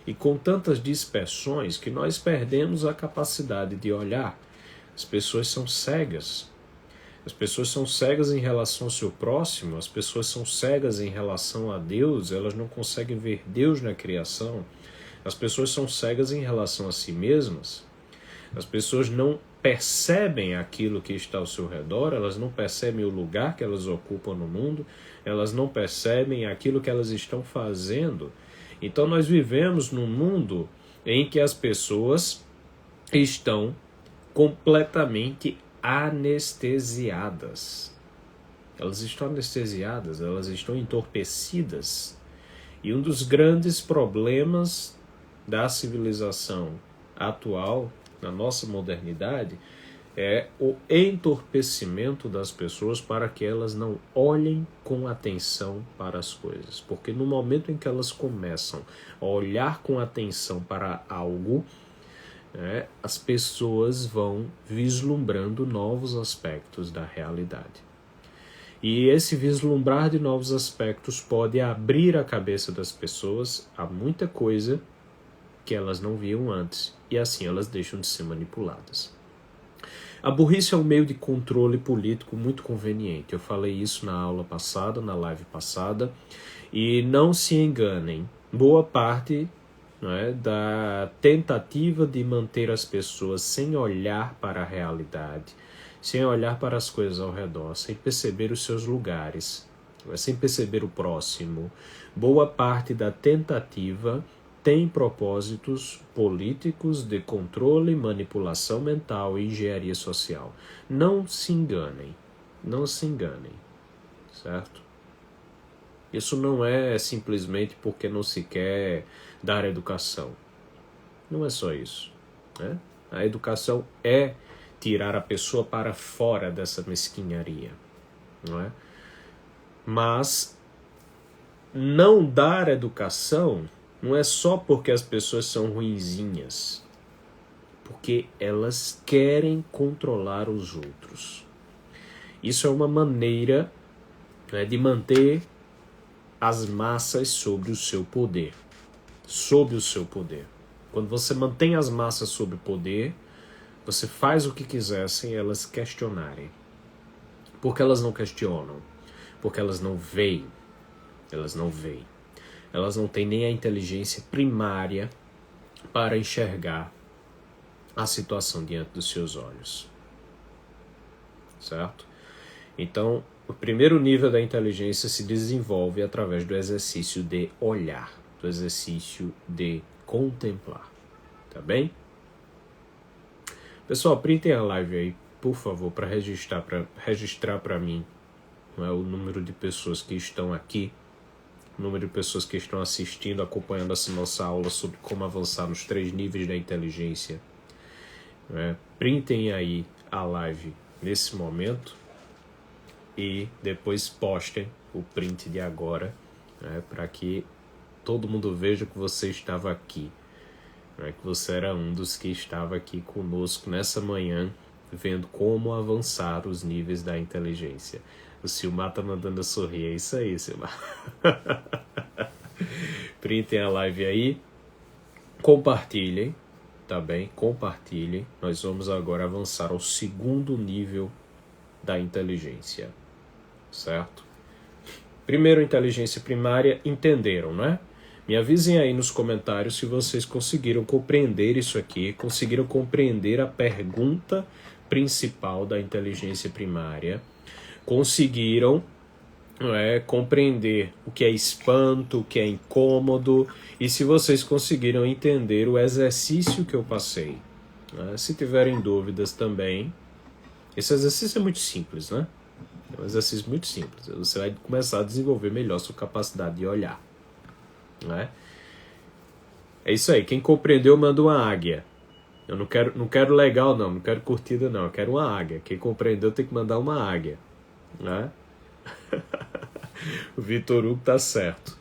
e com tantas dispersões que nós perdemos a capacidade de olhar. As pessoas são cegas. As pessoas são cegas em relação ao seu próximo, as pessoas são cegas em relação a Deus, elas não conseguem ver Deus na criação. As pessoas são cegas em relação a si mesmas. As pessoas não percebem aquilo que está ao seu redor, elas não percebem o lugar que elas ocupam no mundo, elas não percebem aquilo que elas estão fazendo. Então nós vivemos num mundo em que as pessoas estão completamente anestesiadas. Elas estão anestesiadas, elas estão entorpecidas. E um dos grandes problemas da civilização atual, na nossa modernidade, é o entorpecimento das pessoas para que elas não olhem com atenção para as coisas. Porque no momento em que elas começam a olhar com atenção para algo, as pessoas vão vislumbrando novos aspectos da realidade. E esse vislumbrar de novos aspectos pode abrir a cabeça das pessoas a muita coisa que elas não viam antes, e assim elas deixam de ser manipuladas. A burrice é um meio de controle político muito conveniente. Eu falei isso na aula passada, na live passada, e não se enganem, boa parte da tentativa de manter as pessoas sem olhar para a realidade, sem olhar para as coisas ao redor, sem perceber os seus lugares, sem perceber o próximo. Boa parte da tentativa tem propósitos políticos de controle, manipulação mental e engenharia social. Não se enganem, certo? Isso não é simplesmente porque não se quer dar educação. Não é só isso, né? A educação é tirar a pessoa para fora dessa mesquinharia, não é? Mas não dar educação não é só porque as pessoas são ruinzinhas, porque elas querem controlar os outros. Isso é uma maneira, de manter as massas sob o seu poder. Sob o seu poder. Quando você mantém as massas sob o poder, Você faz o que quiser sem elas questionarem. Por que elas não questionam? Porque elas não veem. Elas não veem. Elas não têm nem a inteligência primária para enxergar a situação diante dos seus olhos. Certo? Então, o primeiro nível da inteligência se desenvolve através do exercício de olhar, do exercício de contemplar. Tá bem? Pessoal, printem a live aí, por favor, para registrar para mim, não é, o número de pessoas que estão aqui, o número de pessoas que estão assistindo, acompanhando essa nossa aula sobre como avançar nos 3 níveis da inteligência. Não é? Printem aí a live nesse momento e depois postem o print de agora, né, para que todo mundo veja que você estava aqui, né, que você era um dos que estava aqui conosco nessa manhã, vendo como avançar os níveis da inteligência. O Silmar tá mandando eu sorrir, é isso aí, Silmar. Printem a live aí, compartilhem, tá bem? Compartilhem. Nós vamos agora avançar ao 2º nível da inteligência, certo? Primeiro, inteligência primária, entenderam, né? Me avisem aí nos comentários se vocês conseguiram compreender isso aqui, conseguiram compreender a pergunta principal da inteligência primária, conseguiram compreender o que é espanto, o que é incômodo, e se vocês conseguiram entender o exercício que eu passei. Né? Se tiverem dúvidas também, esse exercício é muito simples, né? É um exercício muito simples. Você vai começar a desenvolver melhor sua capacidade de olhar. Né? É isso aí. Quem compreendeu, manda uma águia. Eu não quero legal, não quero curtida, não. Eu quero uma águia. Quem compreendeu tem que mandar uma águia. Né? O Vitor Hugo tá certo.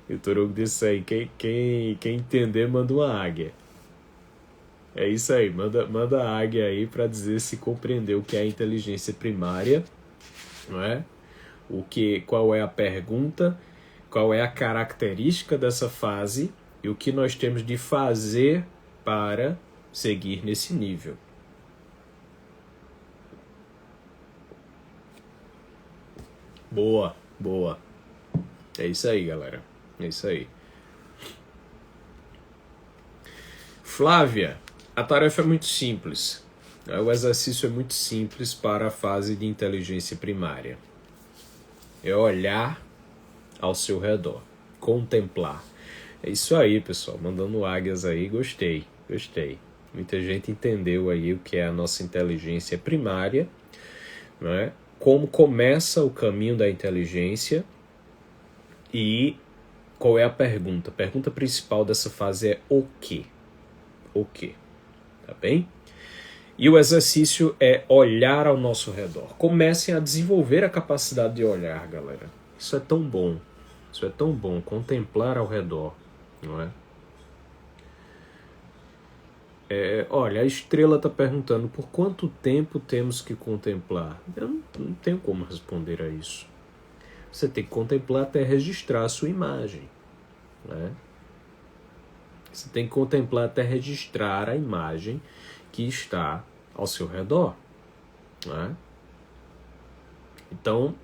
Vitor Hugo disse aí, quem entender, manda uma águia. É isso aí, manda a águia aí para dizer se compreendeu o que é a inteligência primária, não é? Qual é a pergunta, qual é a característica dessa fase e o que nós temos de fazer para seguir nesse nível. Boa. É isso aí, galera. É isso aí. Flávia, a tarefa é muito simples. O exercício é muito simples para a fase de inteligência primária. É olhar ao seu redor, contemplar. É isso aí, pessoal. Mandando águias aí, gostei. Muita gente entendeu aí o que é a nossa inteligência primária, não é? Como começa o caminho da inteligência e qual é a pergunta? A pergunta principal dessa fase é o quê? O quê? Tá bem? E o exercício é olhar ao nosso redor. Comecem a desenvolver a capacidade de olhar, galera. Isso é tão bom. Contemplar ao redor, não é? Olha, a Estrela está perguntando por quanto tempo temos que contemplar. Eu não tenho como responder a isso. Você tem que contemplar até registrar a sua imagem. Né? Você tem que contemplar até registrar a imagem que está ao seu redor. Né? Então,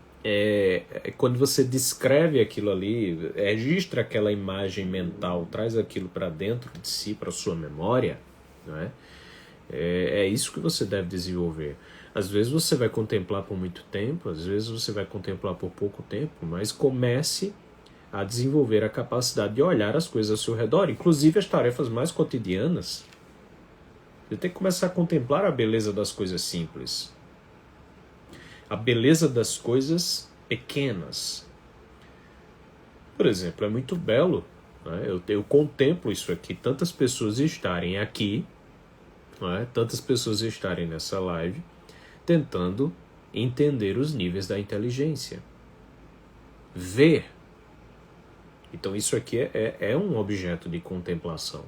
quando você descreve aquilo ali, registra aquela imagem mental, traz aquilo para dentro de si, para sua memória, né? É isso que você deve desenvolver. Às vezes você vai contemplar por muito tempo, às vezes você vai contemplar por pouco tempo, mas comece a desenvolver a capacidade de olhar as coisas ao seu redor, inclusive as tarefas mais cotidianas. Você tem que começar a contemplar a beleza das coisas simples, a beleza das coisas pequenas. Por exemplo, é muito belo, né? Eu contemplo isso aqui, tantas pessoas estarem aqui, né? Tantas pessoas estarem nessa live, tentando entender os níveis da inteligência. Ver. Então isso aqui é um objeto de contemplação.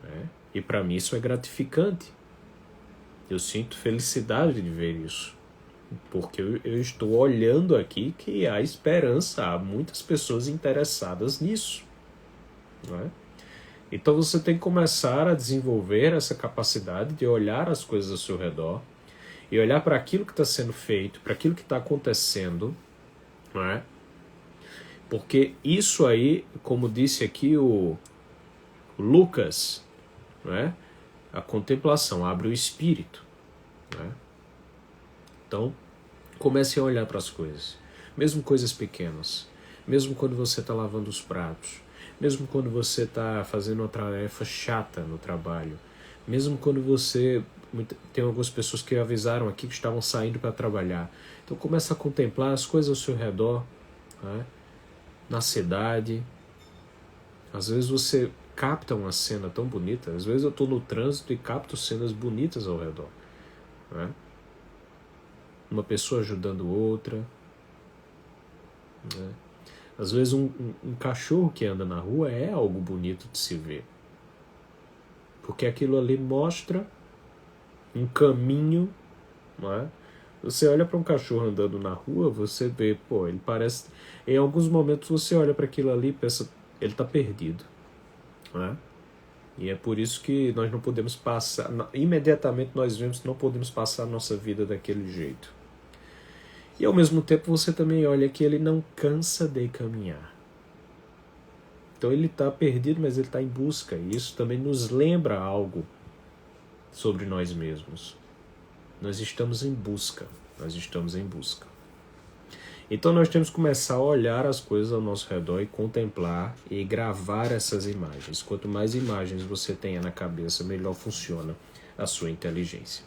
Né? E para mim isso é gratificante. Eu sinto felicidade de ver isso. Porque eu estou olhando aqui que há esperança, há muitas pessoas interessadas nisso. Não é? Então você tem que começar a desenvolver essa capacidade de olhar as coisas ao seu redor e olhar para aquilo que está sendo feito, para aquilo que está acontecendo, não é? Porque isso aí, como disse aqui o Lucas, não é? A contemplação abre o espírito, não é? Então, comece a olhar para as coisas, mesmo coisas pequenas, mesmo quando você está lavando os pratos, mesmo quando você está fazendo uma tarefa chata no trabalho, mesmo quando você... Tem algumas pessoas que avisaram aqui que estavam saindo para trabalhar. Então começa a contemplar as coisas ao seu redor, né? Na cidade. Às vezes você capta uma cena tão bonita. Às vezes eu estou no trânsito e capto cenas bonitas ao redor, né? Uma pessoa ajudando outra, né? Às vezes um cachorro que anda na rua é algo bonito de se ver. Porque aquilo ali mostra um caminho, não é? Você olha para um cachorro andando na rua, você vê, pô, ele parece... Em alguns momentos você olha para aquilo ali e pensa, ele está perdido, não é? E é por isso que nós não podemos passar... Imediatamente nós vemos que não podemos passar a nossa vida daquele jeito. E ao mesmo tempo você também olha que ele não cansa de caminhar. Então ele está perdido, mas ele está em busca. E isso também nos lembra algo sobre nós mesmos. Nós estamos em busca. Nós estamos em busca. Então nós temos que começar a olhar as coisas ao nosso redor e contemplar e gravar essas imagens. Quanto mais imagens você tenha na cabeça, melhor funciona a sua inteligência.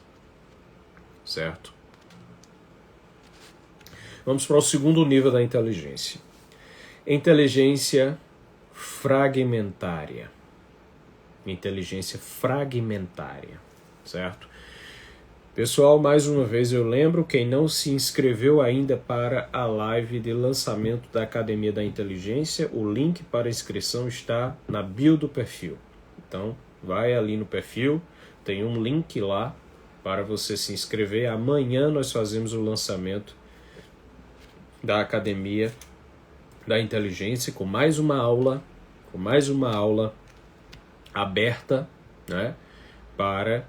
Certo? Vamos para o segundo nível da inteligência. Inteligência fragmentária. Inteligência fragmentária, certo? Pessoal, mais uma vez eu lembro, quem não se inscreveu ainda para a live de lançamento da Academia da Inteligência, o link para inscrição está na bio do perfil. Então, vai ali no perfil, tem um link lá para você se inscrever. Amanhã nós fazemos o lançamento da Academia da Inteligência com mais uma aula aberta, né, para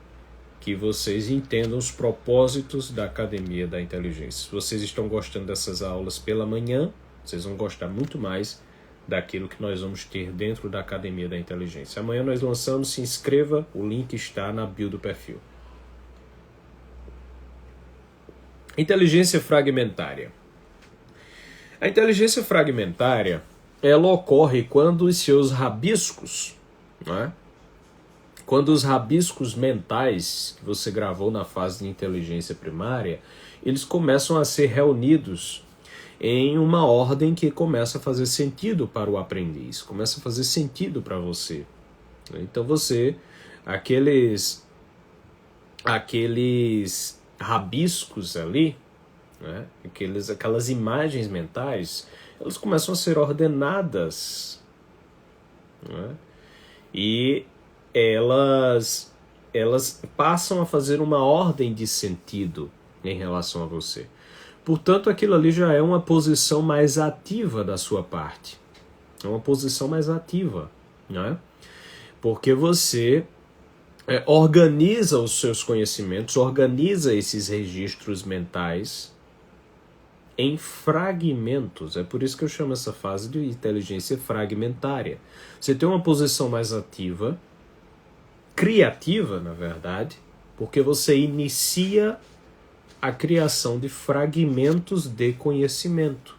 que vocês entendam os propósitos da Academia da Inteligência. Se vocês estão gostando dessas aulas pela manhã, vocês vão gostar muito mais daquilo que nós vamos ter dentro da Academia da Inteligência. Amanhã nós lançamos, se inscreva, o link está na bio do perfil. Inteligência fragmentária. A inteligência fragmentária, ela ocorre quando os seus rabiscos, né? Quando os rabiscos mentais que você gravou na fase de inteligência primária, eles começam a ser reunidos em uma ordem que começa a fazer sentido para o aprendiz, começa a fazer sentido para você. Então você, aqueles rabiscos ali, né? Aquelas imagens mentais, elas começam a ser ordenadas, né? E elas passam a fazer uma ordem de sentido em relação a você. Portanto, aquilo ali já é uma posição mais ativa da sua parte. É uma posição mais ativa, né? Porque você organiza os seus conhecimentos, organiza esses registros mentais em fragmentos. É por isso que eu chamo essa fase de inteligência fragmentária. Você tem uma posição mais ativa, criativa, na verdade, porque você inicia a criação de fragmentos de conhecimento.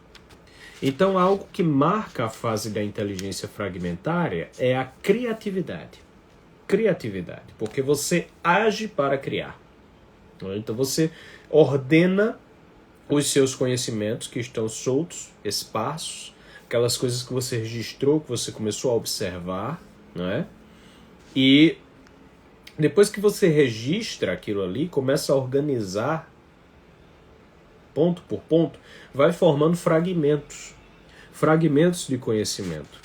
Então, algo que marca a fase da inteligência fragmentária é a criatividade. Criatividade, porque você age para criar. Então, você ordena os seus conhecimentos que estão soltos, esparsos, aquelas coisas que você registrou, que você começou a observar, né? E depois que você registra aquilo ali, começa a organizar ponto por ponto, vai formando fragmentos de conhecimento.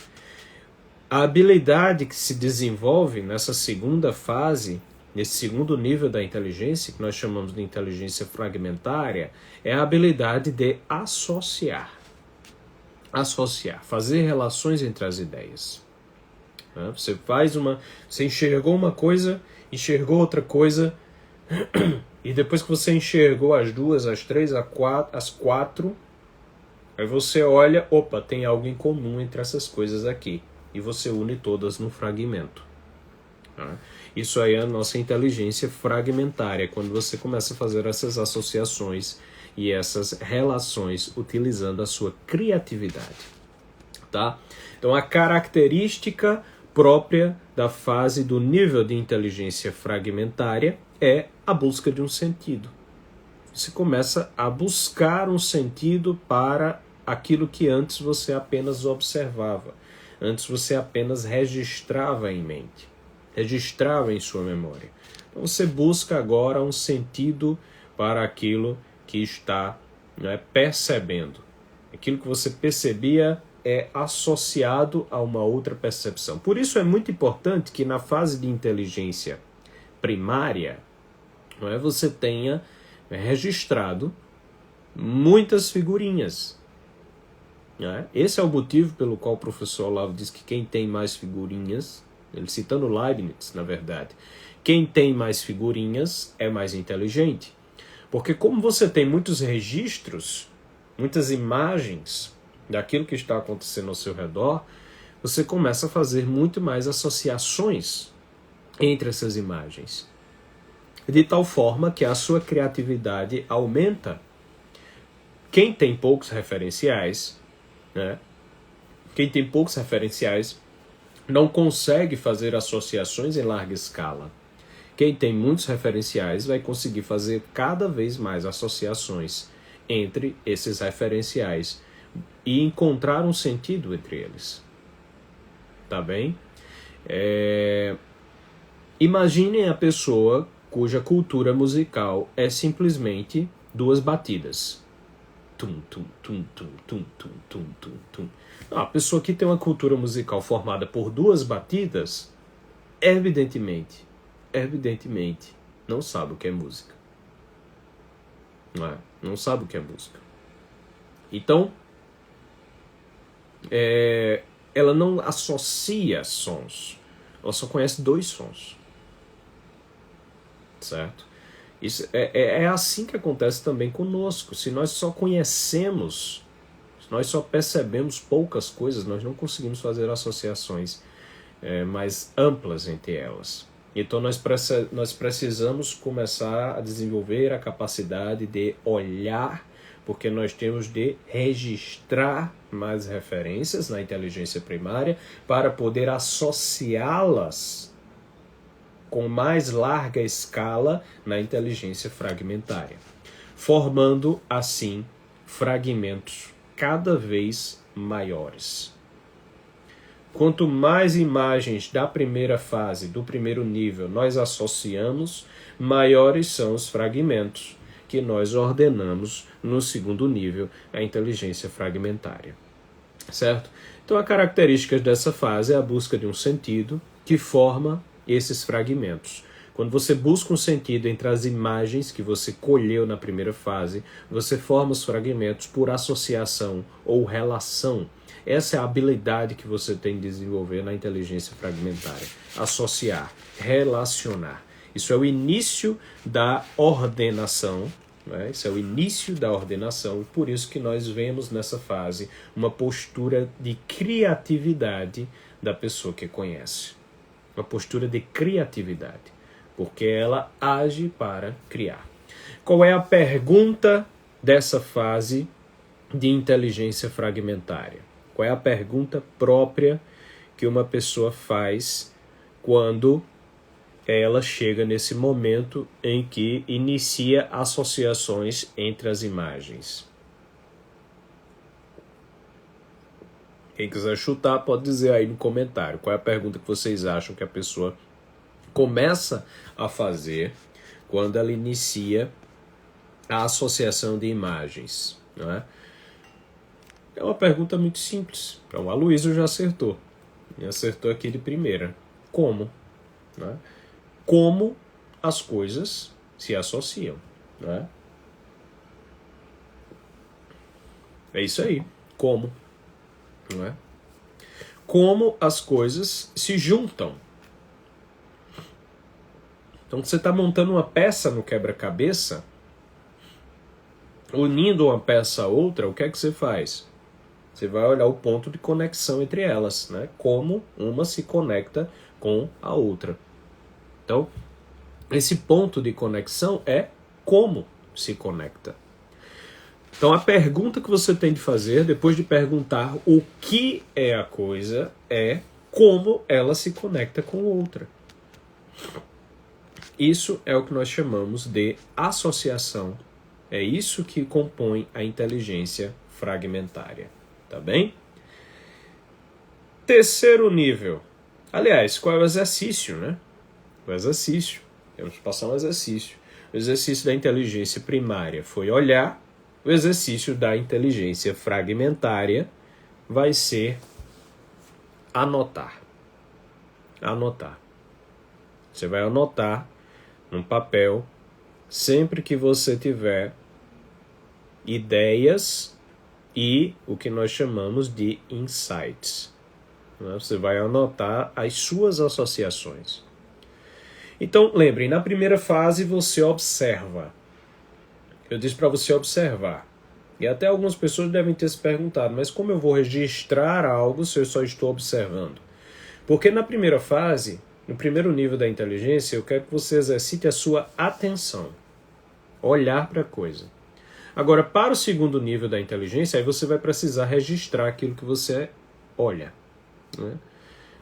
A habilidade que se desenvolve nessa segunda fase, nesse segundo nível da inteligência, que nós chamamos de inteligência fragmentária, é a habilidade de associar, fazer relações entre as ideias. né? Você enxergou uma coisa, enxergou outra coisa, e depois que você enxergou as duas, as três, as quatro, aí você olha, opa, tem algo em comum entre essas coisas aqui. E você une todas num fragmento. Tá? Isso aí é a nossa inteligência fragmentária, quando você começa a fazer essas associações e essas relações utilizando a sua criatividade. Tá? Então a característica própria da fase do nível de inteligência fragmentária é a busca de um sentido. Você começa a buscar um sentido para aquilo que antes você apenas observava. Antes você apenas registrava em mente, registrava em sua memória. Então você busca agora um sentido para aquilo que está, né, percebendo. Aquilo que você percebia é associado a uma outra percepção. Por isso é muito importante que na fase de inteligência primária, não é, você tenha registrado muitas figurinhas. Né? Esse é o motivo pelo qual o professor Olavo diz que quem tem mais figurinhas, ele citando Leibniz, na verdade, quem tem mais figurinhas é mais inteligente. Porque como você tem muitos registros, muitas imagens daquilo que está acontecendo ao seu redor, você começa a fazer muito mais associações entre essas imagens. De tal forma que a sua criatividade aumenta. Quem tem poucos referenciais, né? Quem tem poucos referenciais não consegue fazer associações em larga escala. Quem tem muitos referenciais vai conseguir fazer cada vez mais associações entre esses referenciais e encontrar um sentido entre eles. Tá bem? Imaginem a pessoa cuja cultura musical é simplesmente duas batidas. Tum, tum, tum, tum, tum, tum, tum, tum, tum. A pessoa que tem uma cultura musical formada por duas batidas, evidentemente, não sabe o que é música. Não sabe o que é música. Então, ela não associa sons. Ela só conhece dois sons. Certo? Isso é assim que acontece também conosco. Se nós só conhecemos, se nós só percebemos poucas coisas, nós não conseguimos fazer associações mais amplas entre elas. Então nós precisamos começar a desenvolver a capacidade de olhar, porque nós temos de registrar mais referências na inteligência primária para poder associá-las com mais larga escala na inteligência fragmentária, formando assim fragmentos cada vez maiores. Quanto mais imagens da primeira fase, do primeiro nível, nós associamos, maiores são os fragmentos que nós ordenamos no segundo nível, a inteligência fragmentária. Certo? Então, a característica dessa fase é a busca de um sentido que forma esses fragmentos. Quando você busca um sentido entre as imagens que você colheu na primeira fase, você forma os fragmentos por associação ou relação. Essa é a habilidade que você tem de desenvolver na inteligência fragmentária. Associar, relacionar. Isso é o início da ordenação, né? Isso é o início da ordenação, por isso que nós vemos nessa fase uma postura de criatividade da pessoa que conhece. Uma postura de criatividade, porque ela age para criar. Qual é a pergunta dessa fase de inteligência fragmentária? Qual é a pergunta própria que uma pessoa faz quando ela chega nesse momento em que inicia associações entre as imagens? Quem quiser chutar pode dizer aí no comentário qual é a pergunta que vocês acham que a pessoa começa a fazer quando ela inicia a associação de imagens, não é? É uma pergunta muito simples. Então, a Luísa já acertou. E acertou aqui de primeira. Como? Não é? Como as coisas se associam, não é? É isso aí. Como? Não é? como as coisas se juntam. Então, você está montando uma peça no quebra-cabeça, unindo uma peça a outra, o que é que você faz? Você vai olhar o ponto de conexão entre elas, né? Como uma se conecta com a outra. Então, esse ponto de conexão é como se conecta. Então, a pergunta que você tem de fazer, depois de perguntar o que é a coisa, é como ela se conecta com outra. Isso é o que nós chamamos de associação. É isso que compõe a inteligência fragmentária. Tá bem? Terceiro nível. Aliás, qual é o exercício, né? O exercício. Temos que passar um exercício. O exercício da inteligência primária foi olhar. O exercício da inteligência fragmentária vai ser anotar. Anotar. Você vai anotar num papel sempre que você tiver ideias e o que nós chamamos de insights. Você vai anotar as suas associações. Então, lembrem, na primeira fase você observa. Eu disse para você observar. E até algumas pessoas devem ter se perguntado, mas como eu vou registrar algo se eu só estou observando? Porque na primeira fase, no primeiro nível da inteligência, eu quero que você exercite a sua atenção. Olhar para a coisa. Agora, para o segundo nível da inteligência, aí você vai precisar registrar aquilo que você olha. Né?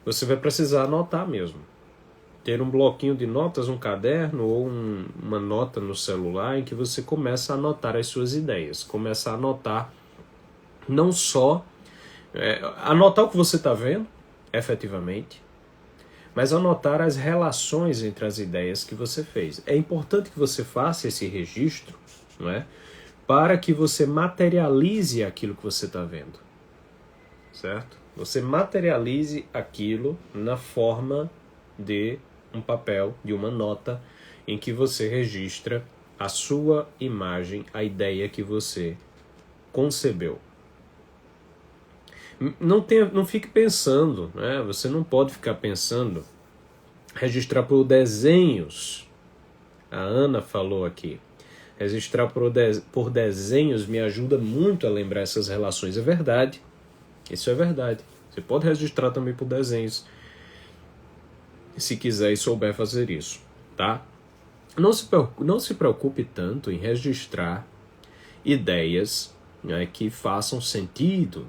Você vai precisar anotar mesmo. Ter um bloquinho de notas, um caderno ou uma nota no celular em que você começa a anotar as suas ideias. Começa a anotar não só... anotar o que você está vendo, efetivamente, mas anotar as relações entre as ideias que você fez. É importante que você faça esse registro, não é? Para que você materialize aquilo que você está vendo. Certo? Você materialize aquilo na forma de um papel, de uma nota, em que você registra a sua imagem, a ideia que você concebeu. Não fique pensando, né? Você não pode ficar pensando, registrar por desenhos. A Ana falou aqui. Registrar por desenhos me ajuda muito a lembrar essas relações. É verdade. Isso é verdade. Você pode registrar também por desenhos, se quiser e souber fazer isso, tá? Não se preocupe tanto em registrar ideias, né, que façam sentido,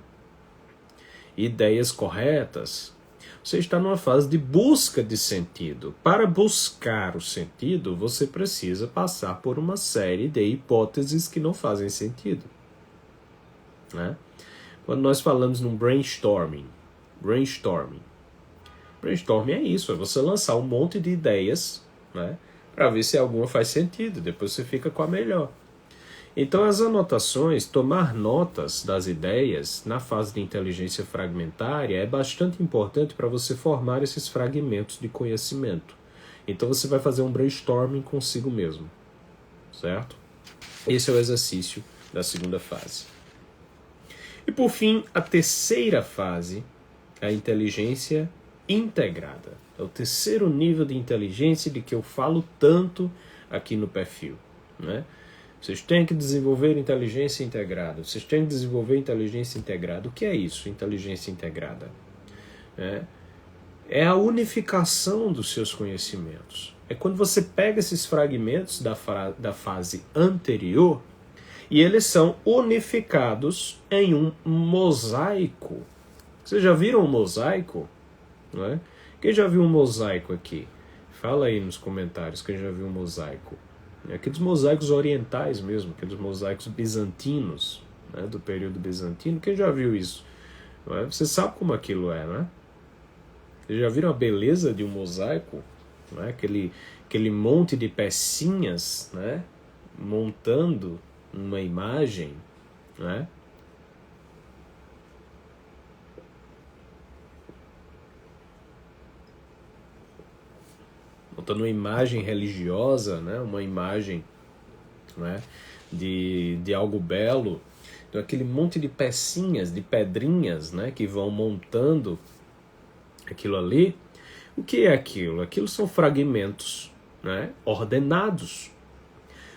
ideias corretas. Você está numa fase de busca de sentido. Para buscar o sentido, você precisa passar por uma série de hipóteses que não fazem sentido, né? Quando nós falamos num brainstorming é isso, é você lançar um monte de ideias, né, para ver se alguma faz sentido, depois você fica com a melhor. Então as anotações, tomar notas das ideias na fase de inteligência fragmentária é bastante importante para você formar esses fragmentos de conhecimento. Então você vai fazer um brainstorming consigo mesmo, certo? Esse é o exercício da segunda fase. E por fim, a terceira fase, a inteligência integrada. É o terceiro nível de inteligência de que eu falo tanto aqui no perfil, né? Vocês têm que desenvolver inteligência integrada. Vocês têm que desenvolver inteligência integrada. O que é isso, inteligência integrada? É a unificação dos seus conhecimentos. É quando você pega esses fragmentos da fase anterior e eles são unificados em um mosaico. Vocês já viram um mosaico? Não é? Quem já viu um mosaico aqui? Fala aí nos comentários quem já viu um mosaico. Aqueles mosaicos orientais mesmo, aqueles mosaicos bizantinos, né, do período bizantino. Quem já viu isso? Não é? Você sabe como aquilo é, né? Vocês já viram a beleza de um mosaico? Não é? Aquele monte de pecinhas, né, montando uma imagem, né? Montando uma imagem religiosa, né? Uma imagem, né, de algo belo. Então, aquele monte de pecinhas, de pedrinhas, né, que vão montando Aquilo ali, o que é aquilo? Aquilo são fragmentos, né, ordenados,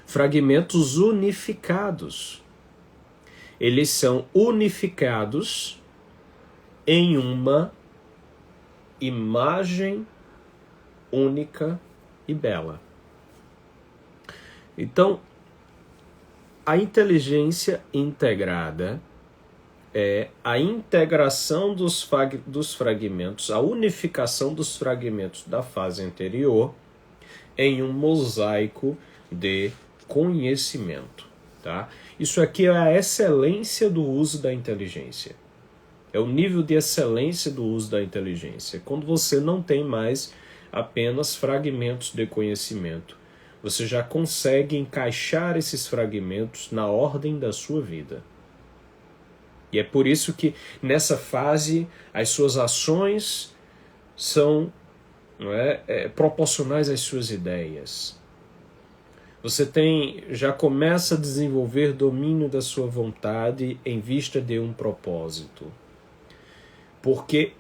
fragmentos unificados. Eles são unificados em uma imagem única e bela. Então, a inteligência integrada é a integração dos fragmentos, a unificação dos fragmentos da fase anterior em um mosaico de conhecimento. Tá? Isso aqui é a excelência do uso da inteligência. É o nível de excelência do uso da inteligência. Quando você não tem mais apenas fragmentos de conhecimento, você já consegue encaixar esses fragmentos na ordem da sua vida. E é por isso que nessa fase as suas ações são proporcionais às suas ideias. Você já começa a desenvolver domínio da sua vontade em vista de um propósito. Porque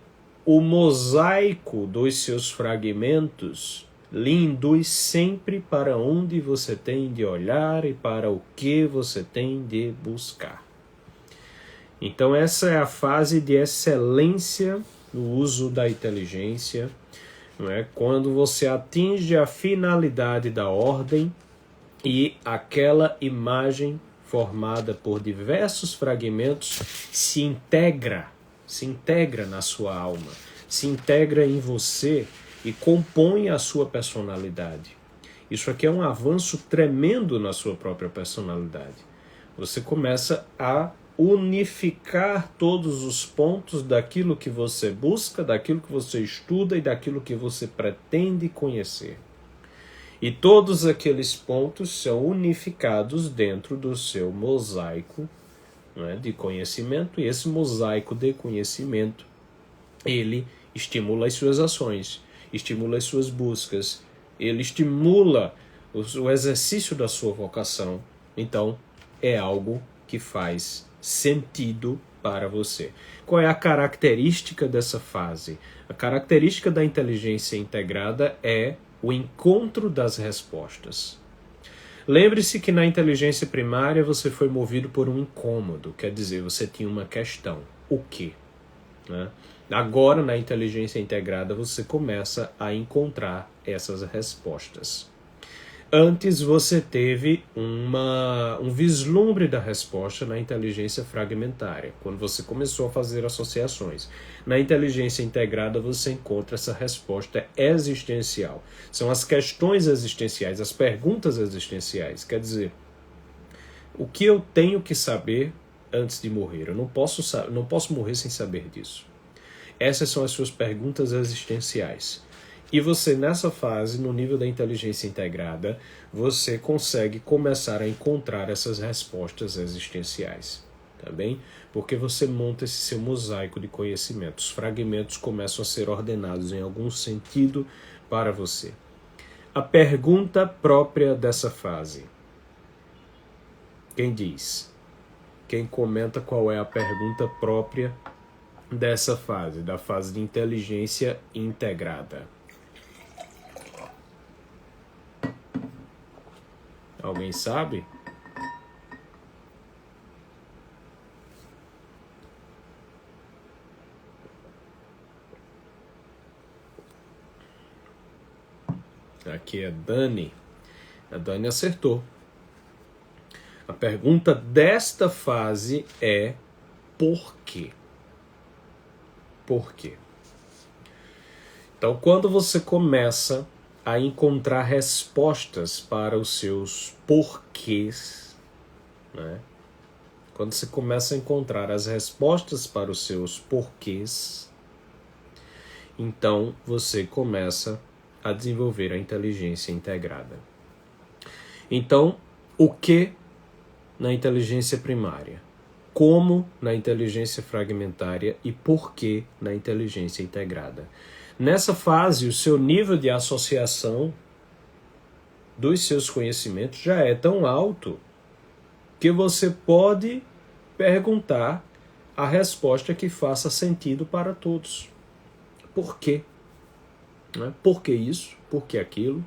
o mosaico dos seus fragmentos lhe induz sempre para onde você tem de olhar e para o que você tem de buscar. Então essa é a fase de excelência no uso da inteligência, não é? Quando você atinge a finalidade da ordem e aquela imagem formada por diversos fragmentos se integra na sua alma, se integra em você e compõe a sua personalidade. Isso aqui é um avanço tremendo na sua própria personalidade. Você começa a unificar todos os pontos daquilo que você busca, daquilo que você estuda e daquilo que você pretende conhecer. E todos aqueles pontos são unificados dentro do seu mosaico, né, de conhecimento, e esse mosaico de conhecimento, ele estimula as suas ações, estimula as suas buscas, ele estimula o exercício da sua vocação. Então, é algo que faz sentido para você. Qual é a característica dessa fase? A característica da inteligência integrada é o encontro das respostas. Lembre-se que na inteligência primária você foi movido por um incômodo, quer dizer, você tinha uma questão. O quê? Né? Agora, na inteligência integrada, você começa a encontrar essas respostas. Antes você teve um vislumbre da resposta na inteligência fragmentária, quando você começou a fazer associações. Na inteligência integrada você encontra essa resposta existencial. São as questões existenciais, as perguntas existenciais. Quer dizer, o que eu tenho que saber antes de morrer? Eu não posso morrer sem saber disso. Essas são as suas perguntas existenciais. E você, nessa fase, no nível da inteligência integrada, você consegue começar a encontrar essas respostas existenciais, tá bem? Porque você monta esse seu mosaico de conhecimentos. Os fragmentos começam a ser ordenados em algum sentido para você. A pergunta própria dessa fase. Quem diz? Quem comenta qual é a pergunta própria dessa fase, da fase de inteligência integrada? Alguém sabe? Aqui é Dani. A Dani acertou. A pergunta desta fase é por quê? Por quê? Então, quando você começa a encontrar respostas para os seus porquês, né? Quando você começa a encontrar as respostas para os seus porquês, então você começa a desenvolver a inteligência integrada. Então, o que na inteligência primária? Como na inteligência fragmentária e por que na inteligência integrada? Nessa fase, o seu nível de associação dos seus conhecimentos já é tão alto que você pode perguntar a resposta que faça sentido para todos. por quê. Né? Por que isso? Por que aquilo?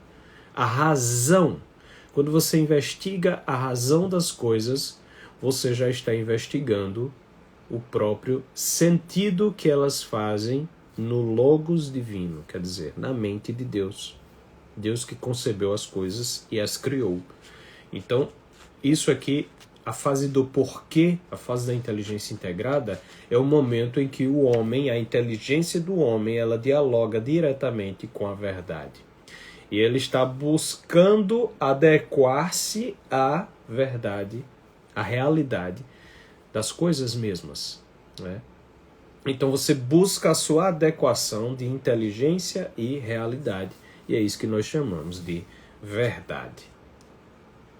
A razão. Quando você investiga a razão das coisas, você já está investigando o próprio sentido que elas fazem no logos divino, quer dizer, na mente de Deus. Deus que concebeu as coisas e as criou. Então, isso aqui, a fase do porquê, a fase da inteligência integrada, é o momento em que o homem, a inteligência do homem, ela dialoga diretamente com a verdade. E ele está buscando adequar-se à verdade, à realidade das coisas mesmas, né? Então você busca a sua adequação de inteligência e realidade. E é isso que nós chamamos de verdade.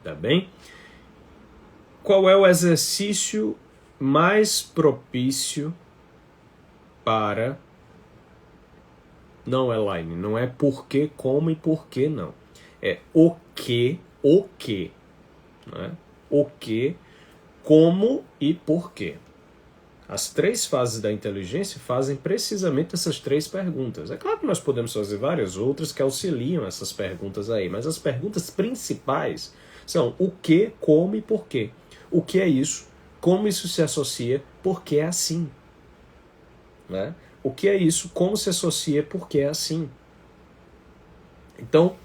Tá bem? Qual é o exercício mais propício para... Não, Elaine, não é por que, como e por que não. É o que, né? O que, como e por quê. As 3 fases da inteligência fazem precisamente essas 3 perguntas. É claro que nós podemos fazer várias outras que auxiliam essas perguntas aí, mas as perguntas principais são o que, como e por quê. O que é isso? Como isso se associa? Por que é assim? Né? O que é isso? Como se associa? Por que é assim? Então,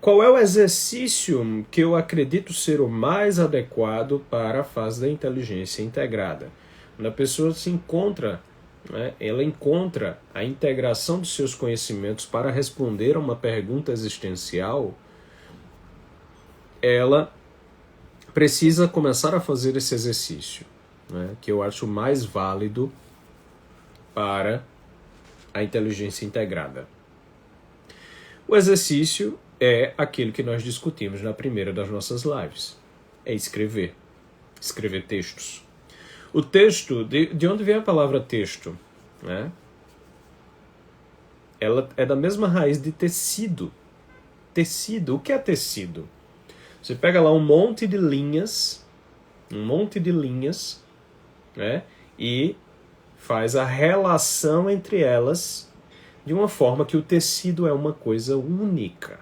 qual é o exercício que eu acredito ser o mais adequado para a fase da inteligência integrada? Quando a pessoa se encontra, né, ela encontra a integração dos seus conhecimentos para responder a uma pergunta existencial, ela precisa começar a fazer esse exercício, né, que eu acho mais válido para a inteligência integrada. O exercício é aquilo que nós discutimos na primeira das nossas lives. É escrever. Escrever textos. O texto, de onde vem a palavra texto? Né? Ela é da mesma raiz de tecido. Tecido, o que é tecido? Você pega lá um monte de linhas, né? E faz a relação entre elas de uma forma que o tecido é uma coisa única,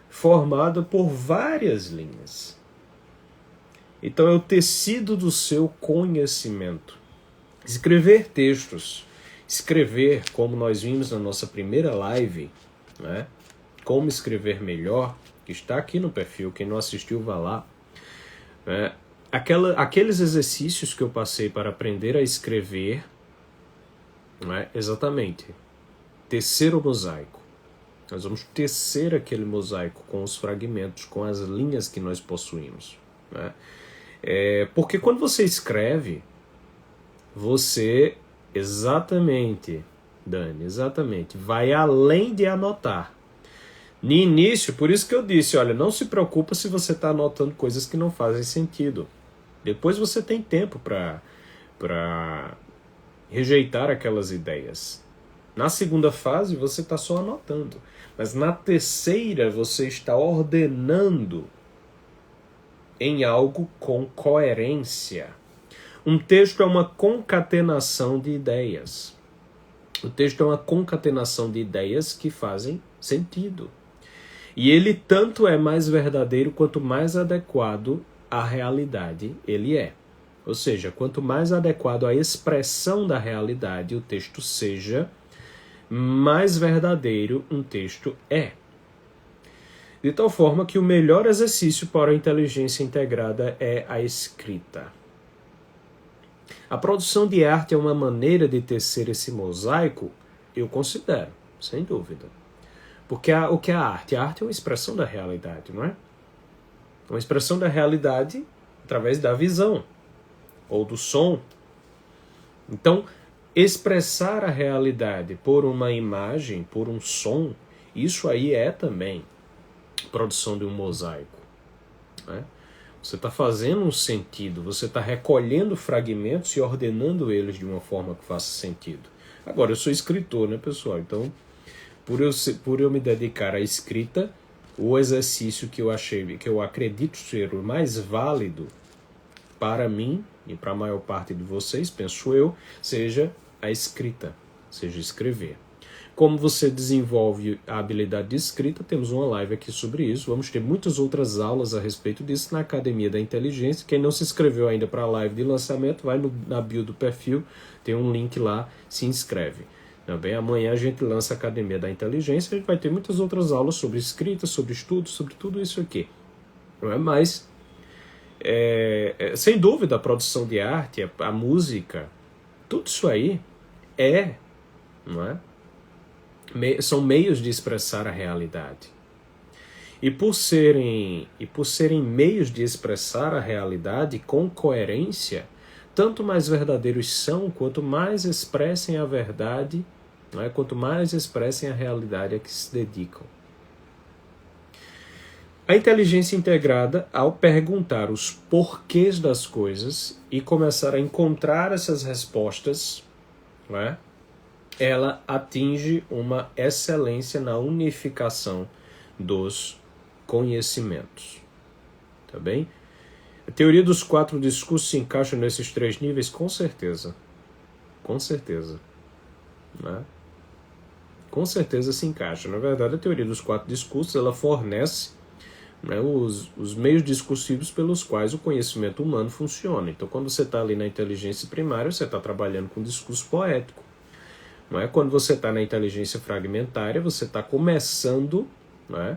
formada por várias linhas. Então é o tecido do seu conhecimento. Escrever textos, escrever, como nós vimos na nossa primeira live, né? Como escrever melhor, que está aqui no perfil, quem não assistiu vá lá. Né? Aqueles exercícios que eu passei para aprender a escrever, né? Exatamente, tecer o mosaico. Nós vamos tecer aquele mosaico com os fragmentos, com as linhas que nós possuímos. Né? Porque quando você escreve, você, exatamente, Dani, exatamente, vai além de anotar. No início, por isso que eu disse, olha, não se preocupa se você está anotando coisas que não fazem sentido. Depois você tem tempo para rejeitar aquelas ideias. Na segunda fase, você está só anotando. Mas na terceira, você está ordenando em algo com coerência. Um texto é uma concatenação de ideias. O texto é uma concatenação de ideias que fazem sentido. E ele tanto é mais verdadeiro quanto mais adequado à realidade ele é. Ou seja, quanto mais adequado à expressão da realidade o texto seja, mais verdadeiro um texto é. De tal forma que o melhor exercício para a inteligência integrada é a escrita. A produção de arte é uma maneira de tecer esse mosaico? Eu considero, sem dúvida. Porque o que é a arte? A arte é uma expressão da realidade, não é? Uma expressão da realidade através da visão ou do som. Então, expressar a realidade por uma imagem, por um som, isso aí é também produção de um mosaico. Né? Você está fazendo um sentido, você está recolhendo fragmentos e ordenando eles de uma forma que faça sentido. Agora, eu sou escritor, né, pessoal? Então, por eu me dedicar à escrita, o exercício que eu acredito ser o mais válido para mim e para a maior parte de vocês, penso eu, seja a escrita, ou seja, escrever. Como você desenvolve a habilidade de escrita, temos uma live aqui sobre isso. Vamos ter muitas outras aulas a respeito disso na Academia da Inteligência. Quem não se inscreveu ainda para a live de lançamento, vai na bio do perfil, tem um link lá, se inscreve. Também amanhã a gente lança a Academia da Inteligência, a gente vai ter muitas outras aulas sobre escrita, sobre estudo, sobre tudo isso aqui. Não é? Mas, sem dúvida, a produção de arte, a música, tudo isso aí não é? São meios de expressar a realidade. E por serem meios de expressar a realidade com coerência, tanto mais verdadeiros são, quanto mais expressem a verdade, não é? Quanto mais expressem a realidade a que se dedicam. A inteligência integrada, ao perguntar os porquês das coisas e começar a encontrar essas respostas, não é? Ela atinge uma excelência na unificação dos conhecimentos. Tá bem? A teoria dos 4 discursos se encaixa nesses 3 níveis? Com certeza. Com certeza. Né? Com certeza se encaixa. Na verdade, a teoria dos 4 discursos ela fornece, né, os meios discursivos pelos quais o conhecimento humano funciona. Então, quando você está ali na inteligência primária, você está trabalhando com discurso poético. Não é? Quando você está na inteligência fragmentária, você está começando, não é,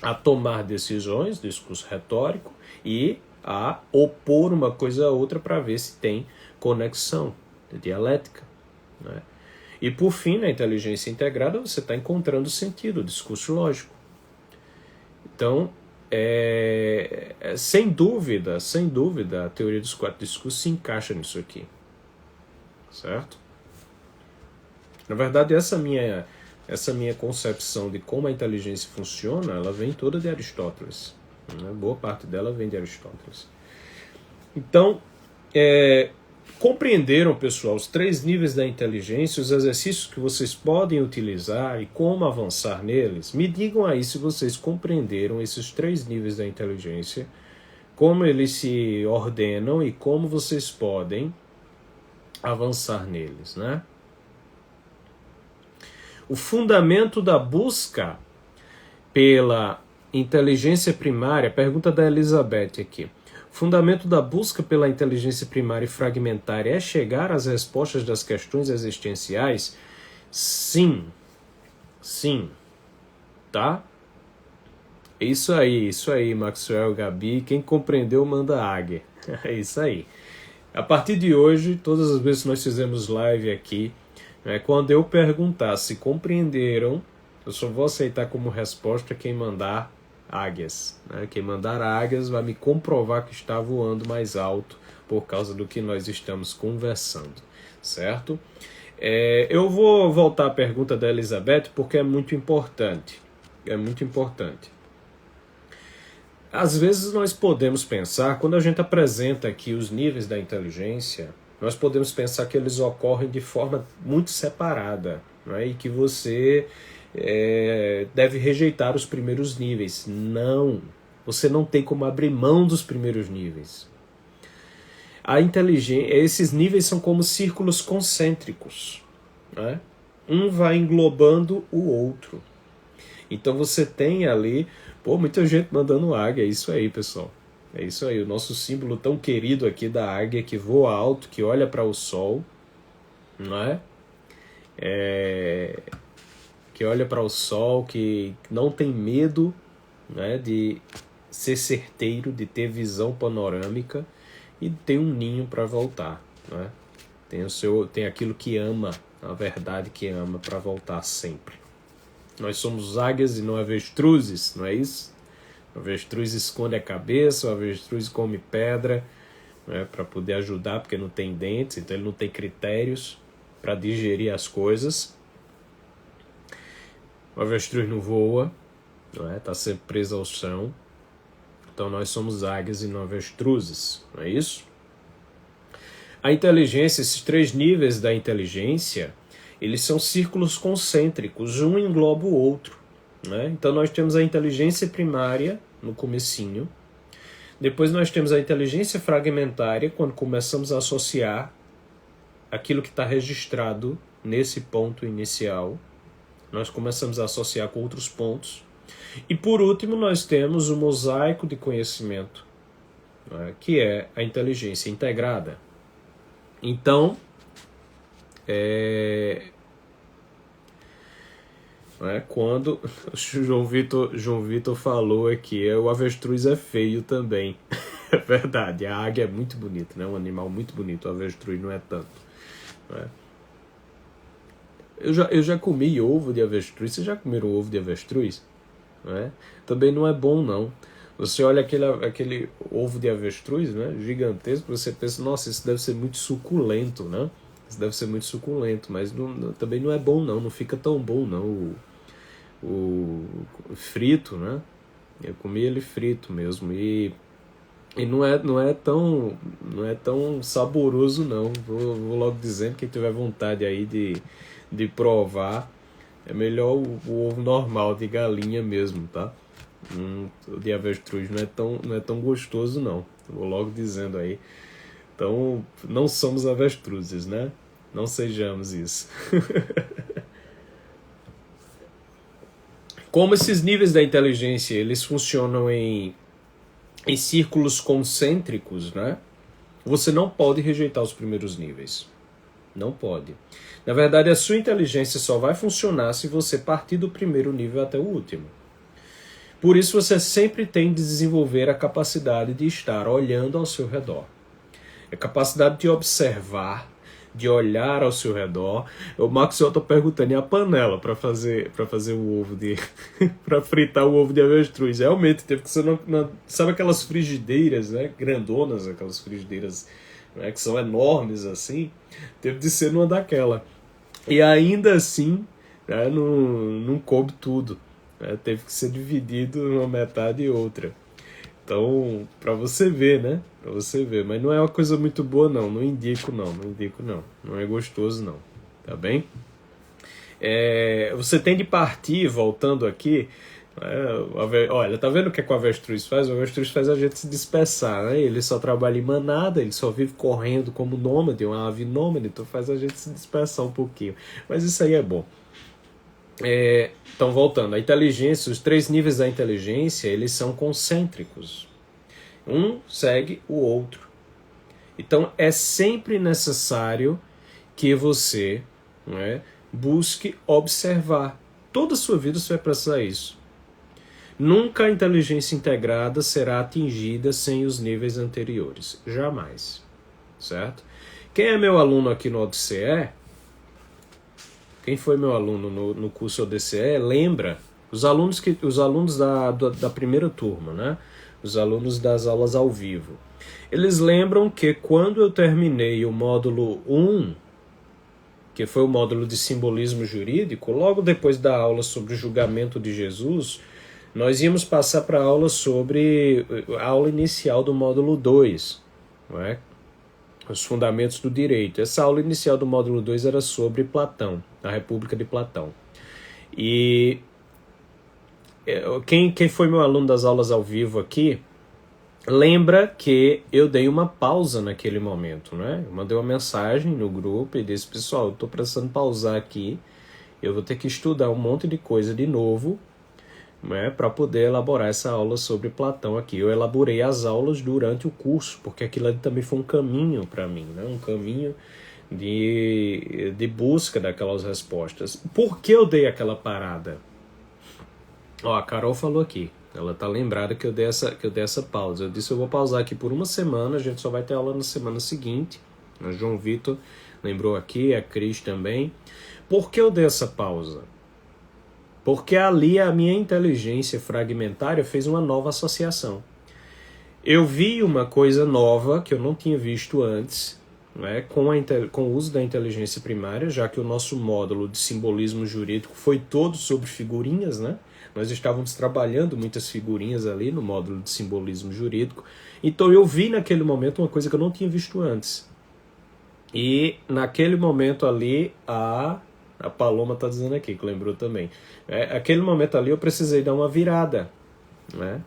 a tomar decisões, discurso retórico, e a opor uma coisa a outra para ver se tem conexão, dialética. Não é? E por fim, na inteligência integrada, você está encontrando sentido, discurso lógico. Então, sem dúvida, a teoria dos 4 discursos se encaixa nisso aqui. Certo? Na verdade, essa minha concepção de como a inteligência funciona, ela vem toda de Aristóteles. Né? Boa parte dela vem de Aristóteles. Então, compreenderam, pessoal, os 3 níveis da inteligência, os exercícios que vocês podem utilizar e como avançar neles? Me digam aí se vocês compreenderam esses 3 níveis da inteligência, como eles se ordenam e como vocês podem avançar neles, né? O fundamento da busca pela inteligência primária, pergunta da Elizabeth aqui. O fundamento da busca pela inteligência primária e fragmentária é chegar às respostas das questões existenciais? Sim. Sim. Tá? Isso aí, Maxwell, Gabi. Quem compreendeu, manda águia. É isso aí. A partir de hoje, todas as vezes que nós fizemos live aqui, quando eu perguntar se compreenderam, eu só vou aceitar como resposta quem mandar águias. Né? Quem mandar águias vai me comprovar que está voando mais alto por causa do que nós estamos conversando. Certo? Eu vou voltar à pergunta da Elizabeth porque é muito importante. É muito importante. Às vezes nós podemos pensar, quando a gente apresenta aqui os níveis da inteligência, nós podemos pensar que eles ocorrem de forma muito separada, não é? E que você deve rejeitar os primeiros níveis. Não, você não tem como abrir mão dos primeiros níveis. Esses níveis são como círculos concêntricos, não é? Um vai englobando o outro. Então você tem ali, muita gente mandando águia, é isso aí, pessoal. É isso aí, o nosso símbolo tão querido aqui da águia que voa alto, que olha para o sol, não é? Que olha para o sol, que não tem medo, né, de ser certeiro, de ter visão panorâmica e tem um ninho para voltar, não é? Tem aquilo que ama, a verdade que ama para voltar sempre. Nós somos águias e não avestruzes, não é isso? O avestruz esconde a cabeça, o avestruz come pedra, né, para poder ajudar, porque não tem dentes, então ele não tem critérios para digerir as coisas. O avestruz não voa, não é? Tá sempre preso ao chão. Então nós somos águias e não avestruzes, não é isso? A inteligência, esses 3 níveis da inteligência, eles são círculos concêntricos, um engloba o outro. Né? Então nós temos a inteligência primária no comecinho, depois nós temos a inteligência fragmentária quando começamos a associar aquilo que está registrado nesse ponto inicial. Nós começamos a associar com outros pontos. E por último, nós temos o mosaico de conhecimento, né, que é a inteligência integrada. Então, quando o João Vitor falou aqui, o avestruz é feio também. É verdade, a águia é muito bonita, né? Um animal muito bonito, o avestruz não é tanto. Né? Eu já comi ovo de avestruz. Vocês já comeram ovo de avestruz? Né? Também não é bom, não. Você olha aquele ovo de avestruz, né? Gigantesco, você pensa, nossa, isso deve ser muito suculento, né? Isso deve ser muito suculento, mas também não é bom, não fica tão bom, não, o frito, né? Eu comi ele frito mesmo, e não é tão saboroso, não. Vou logo dizendo, quem tiver vontade aí de provar, é melhor o ovo normal de galinha mesmo, tá? O de avestruz não é tão gostoso, não. Vou logo dizendo aí. Então, não somos avestruzes, né? Não sejamos isso. Como esses níveis da inteligência, eles funcionam em círculos concêntricos, né? Você não pode rejeitar os primeiros níveis. Não pode. Na verdade, a sua inteligência só vai funcionar se você partir do primeiro nível até o último. Por isso, você sempre tem de desenvolver a capacidade de estar olhando ao seu redor. A capacidade de observar, de olhar ao seu redor. O Maxwell está perguntando, e a panela para fazer o ovo de... para fritar o ovo de avestruz? Realmente, teve que ser... sabe aquelas frigideiras, né? Grandonas, aquelas frigideiras, né? Que são enormes assim? Teve de ser numa daquela. E ainda assim, né? Não coube tudo. Né? Teve que ser dividido numa metade e outra. Então, para você ver, né? Para você ver. Mas não é uma coisa muito boa, não. Não indico, não. Não é gostoso, não. Tá bem? Você tem de partir, voltando aqui... olha, tá vendo o que o avestruz faz? O avestruz faz a gente se dispersar, né? Ele só trabalha em manada, ele só vive correndo como nômade, uma ave nômade, então faz a gente se dispersar um pouquinho. Mas isso aí é bom. Então, voltando, a inteligência, os 3 níveis da inteligência, eles são concêntricos. Um segue o outro. Então, é sempre necessário que você, né, busque observar. Toda a sua vida você vai precisar disso. Nunca a inteligência integrada será atingida sem os níveis anteriores. Jamais. Certo? Quem é meu aluno aqui no ODCE... Quem foi meu aluno no curso ODCE, lembra, os alunos da primeira turma, né? Os alunos das aulas ao vivo. Eles lembram que quando eu terminei o módulo 1, que foi o módulo de simbolismo jurídico, logo depois da aula sobre o julgamento de Jesus, nós íamos passar para a aula sobre a aula inicial do módulo 2, não é? Os fundamentos do direito. Essa aula inicial do módulo 2 era sobre Platão, a República de Platão. E quem foi meu aluno das aulas ao vivo aqui, lembra que eu dei uma pausa naquele momento, né? Eu mandei uma mensagem no grupo e disse, pessoal, eu estou precisando pausar aqui, eu vou ter que estudar um monte de coisa de novo, né, para poder elaborar essa aula sobre Platão aqui. Eu elaborei as aulas durante o curso, porque aquilo ali também foi um caminho para mim, né? Um caminho de busca daquelas respostas. Por que eu dei aquela parada? A Carol falou aqui, ela tá lembrada que eu dei essa pausa. Eu disse, eu vou pausar aqui por uma semana, a gente só vai ter aula na semana seguinte. O João Vitor lembrou aqui, a Cris também. Por que eu dei essa pausa? Porque ali a minha inteligência fragmentária fez uma nova associação. Eu vi uma coisa nova que eu não tinha visto antes, né, com o uso da inteligência primária, já que o nosso módulo de simbolismo jurídico foi todo sobre figurinhas, né? Nós estávamos trabalhando muitas figurinhas ali no módulo de simbolismo jurídico. Então eu vi naquele momento uma coisa que eu não tinha visto antes. E naquele momento ali a Paloma está dizendo aqui, que lembrou também. Aquele momento ali eu precisei dar uma virada, né?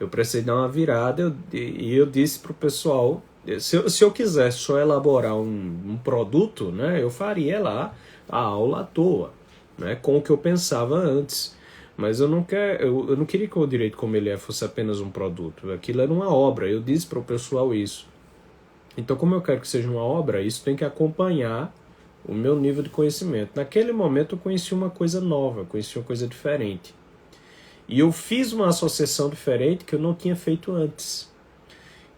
Eu precisei dar uma virada e eu disse para o pessoal, se eu quisesse só elaborar um produto, né, eu faria lá a aula à toa, né, com o que eu pensava antes. Mas eu não queria que o Direito Como Ele É fosse apenas um produto. Aquilo era uma obra, eu disse para o pessoal isso. Então, como eu quero que seja uma obra, isso tem que acompanhar o meu nível de conhecimento. Naquele momento eu conheci uma coisa nova, conheci uma coisa diferente. E eu fiz uma associação diferente que eu não tinha feito antes.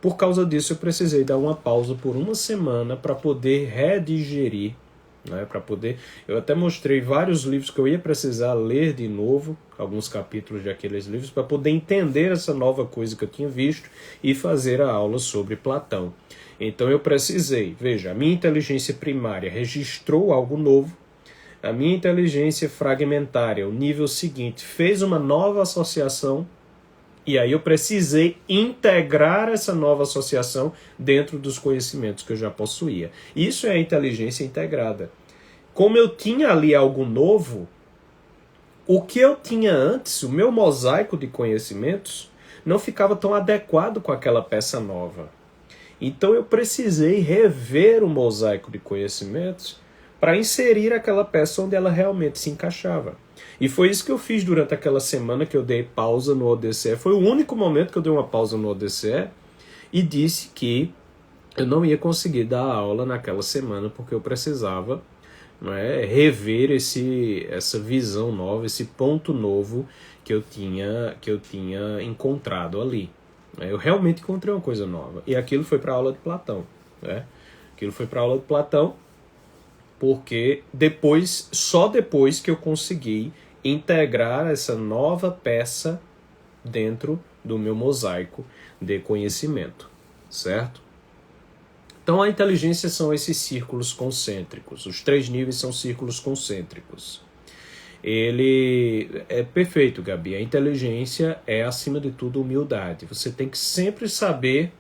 Por causa disso, eu precisei dar uma pausa por uma semana para poder redigerir, né? Eu até mostrei vários livros que eu ia precisar ler de novo, alguns capítulos daqueles livros, para poder entender essa nova coisa que eu tinha visto e fazer a aula sobre Platão. Então eu precisei, veja, a minha inteligência primária registrou algo novo, a minha inteligência fragmentária, o nível seguinte, fez uma nova associação, e aí eu precisei integrar essa nova associação dentro dos conhecimentos que eu já possuía. Isso é a inteligência integrada. Como eu tinha ali algo novo, o que eu tinha antes, o meu mosaico de conhecimentos, não ficava tão adequado com aquela peça nova. Então eu precisei rever o mosaico de conhecimentos para inserir aquela peça onde ela realmente se encaixava. E foi isso que eu fiz durante aquela semana que eu dei pausa no ODCE. Foi o único momento que eu dei uma pausa no ODCE e disse que eu não ia conseguir dar aula naquela semana porque eu precisava, né, rever essa visão nova, esse ponto novo que eu tinha encontrado ali. Eu realmente encontrei uma coisa nova. E aquilo foi para a aula de Platão. Né? Aquilo foi para a aula de Platão porque só depois que eu consegui integrar essa nova peça dentro do meu mosaico de conhecimento, certo? Então a inteligência são esses círculos concêntricos, os 3 níveis são círculos concêntricos. Ele é perfeito, Gabi, a inteligência é acima de tudo humildade, você tem que sempre saber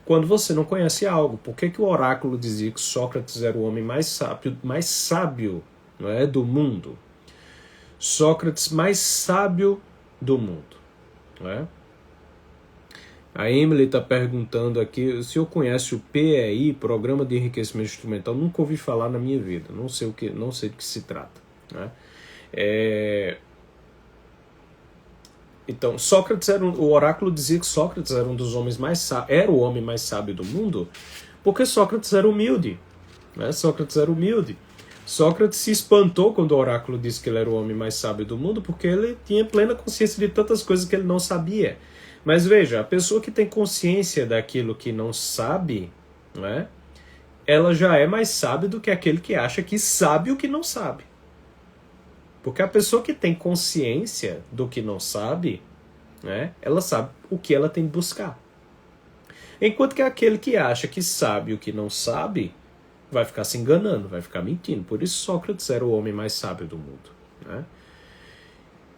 quando você não conhece algo. Por que o oráculo dizia que Sócrates era o homem mais sábio, não é, do mundo? Sócrates mais sábio do mundo. Não é? A Emily está perguntando aqui se eu conhece o PEI, Programa de Enriquecimento Instrumental. Nunca ouvi falar na minha vida, não sei do que se trata. Né? Então, o oráculo dizia que Sócrates era um dos homens mais sábios, era o homem mais sábio do mundo, porque Sócrates era humilde. Né? Sócrates era humilde. Sócrates se espantou quando o oráculo disse que ele era o homem mais sábio do mundo, porque ele tinha plena consciência de tantas coisas que ele não sabia. Mas veja, a pessoa que tem consciência daquilo que não sabe, né, ela já é mais sábia do que aquele que acha que sabe o que não sabe. Porque a pessoa que tem consciência do que não sabe, né, ela sabe o que ela tem que buscar. Enquanto que aquele que acha que sabe o que não sabe, vai ficar se enganando, vai ficar mentindo. Por isso Sócrates era o homem mais sábio do mundo. Né?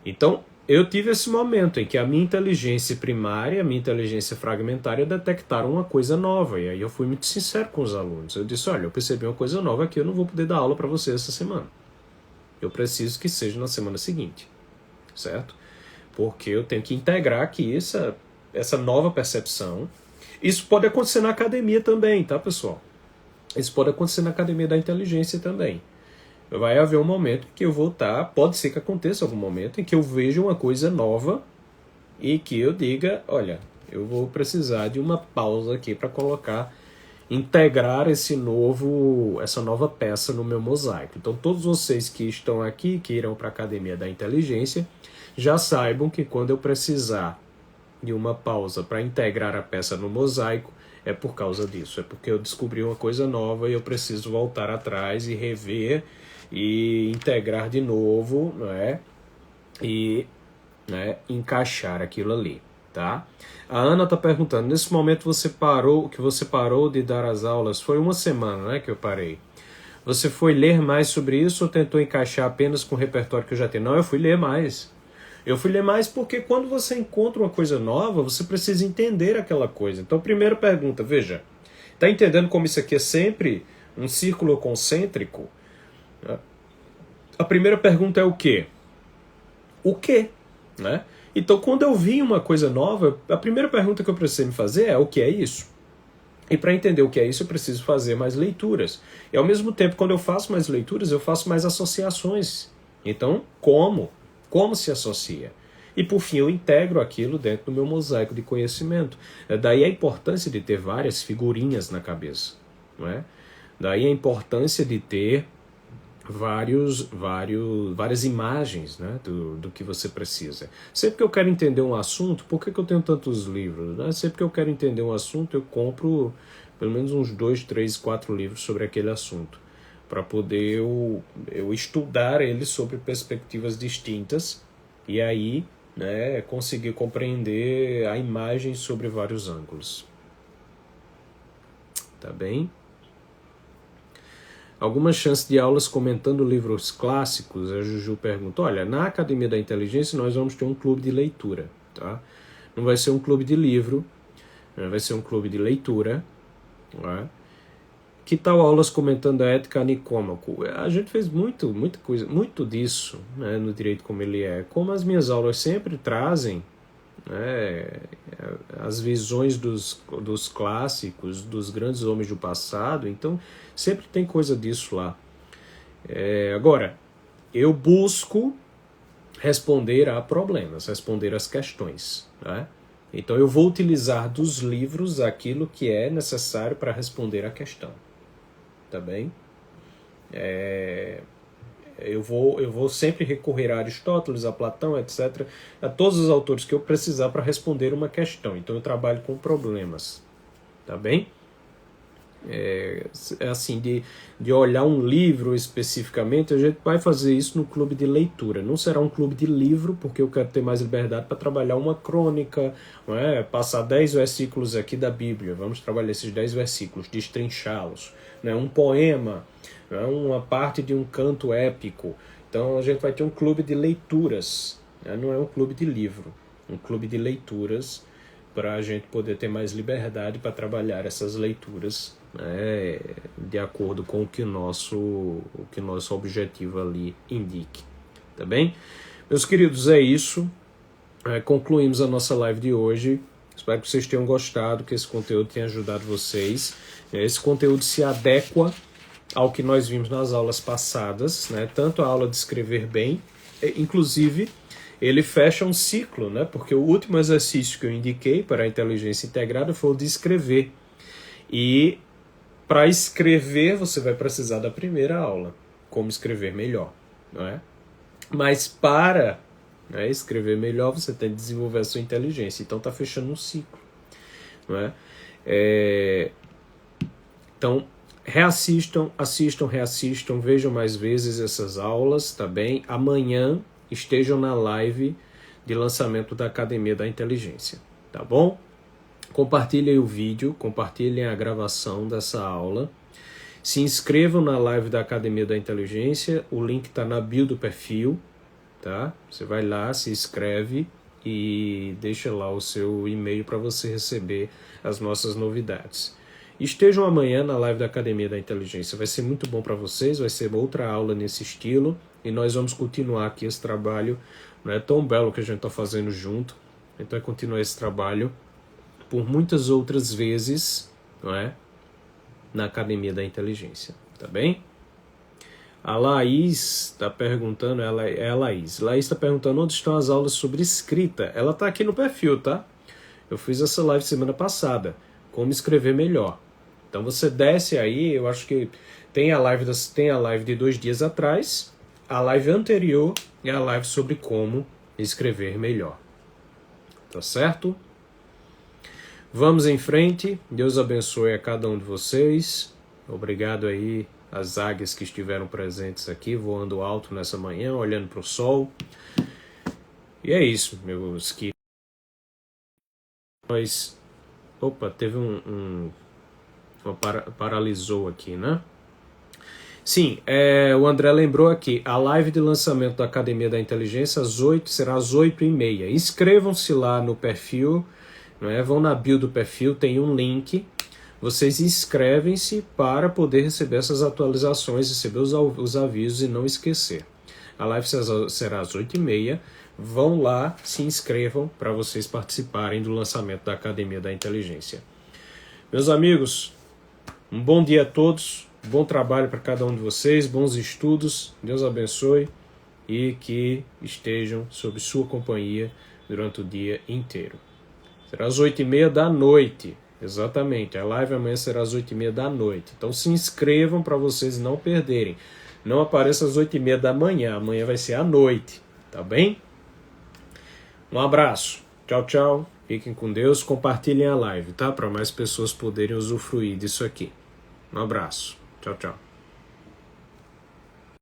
Então, eu tive esse momento em que a minha inteligência primária e a minha inteligência fragmentária detectaram uma coisa nova. E aí eu fui muito sincero com os alunos. Eu disse, olha, eu percebi uma coisa nova aqui, eu não vou poder dar aula para você essa semana. Eu preciso que seja na semana seguinte. Certo? Porque eu tenho que integrar aqui essa nova percepção. Isso pode acontecer na academia também, tá, pessoal? Isso pode acontecer na academia da inteligência também. Vai haver um momento que eu vou estar, pode ser que aconteça algum momento em que eu veja uma coisa nova e que eu diga, olha, eu vou precisar de uma pausa aqui para integrar essa nova peça no meu mosaico. Então todos vocês que estão aqui, que irão para a academia da inteligência, já saibam que quando eu precisar de uma pausa para integrar a peça no mosaico, é por causa disso, é porque eu descobri uma coisa nova e eu preciso voltar atrás e rever e integrar de novo, não é? E, né, encaixar aquilo ali, tá? A Ana está perguntando, nesse momento você parou de dar as aulas, foi uma semana, né, que eu parei. Você foi ler mais sobre isso ou tentou encaixar apenas com o repertório que eu já tenho? Não, eu fui ler mais. Eu fui ler mais porque quando você encontra uma coisa nova, você precisa entender aquela coisa. Então, primeira pergunta, veja, tá entendendo como isso aqui é sempre um círculo concêntrico? A primeira pergunta é o quê? O quê? Né? Então, quando eu vi uma coisa nova, a primeira pergunta que eu precisei me fazer é: o que é isso? E para entender o que é isso, eu preciso fazer mais leituras. E ao mesmo tempo, quando eu faço mais leituras, eu faço mais associações. Então, como? Como se associa? E por fim, eu integro aquilo dentro do meu mosaico de conhecimento. Daí a importância de ter várias figurinhas na cabeça, não é? Daí a importância de ter várias imagens, né, do que você precisa. Sempre que eu quero entender um assunto, por que eu tenho tantos livros? Né? Sempre que eu quero entender um assunto, eu compro pelo menos uns 2, 3, 4 livros sobre aquele assunto, para poder eu estudar ele sobre perspectivas distintas e aí, né, conseguir compreender a imagem sobre vários ângulos. Tá bem? Alguma chance de aulas comentando livros clássicos? A Juju pergunta. Olha, na Academia da Inteligência nós vamos ter um clube de leitura, tá? Não vai ser um clube de livro, vai ser um clube de leitura, tá? Que tal aulas comentando a ética Nicômaco? A gente fez muita coisa, muito disso, né, no Direito Como Ele É. Como as minhas aulas sempre trazem, né, as visões dos clássicos, dos grandes homens do passado, então sempre tem coisa disso lá. Agora, eu busco responder a problemas, responder às questões, né? Então eu vou utilizar dos livros aquilo que é necessário para responder a questão, tá bem? Eu vou sempre recorrer a Aristóteles, a Platão, etc., a todos os autores que eu precisar para responder uma questão. Então eu trabalho com problemas, tá bem? Assim, de olhar um livro especificamente, a gente vai fazer isso no clube de leitura. Não será um clube de livro, porque eu quero ter mais liberdade para trabalhar uma crônica, não é? Passar 10 versículos aqui da Bíblia, vamos trabalhar esses 10 versículos, destrinchá-los, né? Um poema, uma parte de um canto épico. Então a gente vai ter um clube de leituras, né? Não é um clube de livro, um clube de leituras, para a gente poder ter mais liberdade para trabalhar essas leituras, né, de acordo com o que nosso objetivo ali indique. Tá bem? Meus queridos, é isso. Concluímos a nossa live de hoje. Espero que vocês tenham gostado, que esse conteúdo tenha ajudado vocês. Esse conteúdo se adequa ao que nós vimos nas aulas passadas, né? Tanto a aula de escrever bem, inclusive ele fecha um ciclo, né? Porque o último exercício que eu indiquei para a inteligência integrada foi o de escrever. E para escrever você vai precisar da primeira aula, como escrever melhor, não é? Mas para, né, escrever melhor você tem que desenvolver a sua inteligência. Então está fechando um ciclo, não é? Então reassistam, reassistam, vejam mais vezes essas aulas, tá bem? Amanhã estejam na live de lançamento da Academia da Inteligência, tá bom? Compartilhem o vídeo, compartilhem a gravação dessa aula. Se inscrevam na live da Academia da Inteligência, o link está na bio do perfil, tá? Você vai lá, se inscreve e deixa lá o seu e-mail para você receber as nossas novidades. Estejam amanhã na live da Academia da Inteligência, vai ser muito bom para vocês, vai ser outra aula nesse estilo e nós vamos continuar aqui esse trabalho, não é tão belo que a gente está fazendo junto, então é continuar esse trabalho por muitas outras vezes, não é? Na Academia da Inteligência, tá bem? A Laís está perguntando, ela é a Laís. Laís está perguntando onde estão as aulas sobre escrita. Ela está aqui no perfil, tá? Eu fiz essa live semana passada, como escrever melhor. Então você desce aí, eu acho que tem a live de 2 dias atrás, a live anterior é a live sobre como escrever melhor. Tá certo? Vamos em frente. Deus abençoe a cada um de vocês. Obrigado aí às águias que estiveram presentes aqui, voando alto nessa manhã, olhando para o sol. E é isso, meus queridos. Opa, teve paralisou aqui, né? Sim, o André lembrou aqui, a live de lançamento da Academia da Inteligência será às 8h30. Inscrevam-se lá no perfil, não é? Vão na bio do perfil, tem um link. Vocês inscrevem-se para poder receber essas atualizações, receber os avisos e não esquecer. A live será às 8h30. vão lá, se inscrevam para vocês participarem do lançamento da Academia da Inteligência. Meus amigos, um bom dia a todos, bom trabalho para cada um de vocês, bons estudos, Deus abençoe e que estejam sob sua companhia durante o dia inteiro. Será às 8h30 da noite, exatamente, a live amanhã será às 8h30 da noite, então se inscrevam para vocês não perderem, não apareça às 8h30 da manhã, amanhã vai ser à noite, tá bem? Um abraço, tchau, tchau, fiquem com Deus, compartilhem a live, tá? Para mais pessoas poderem usufruir disso aqui. Um abraço, tchau, tchau.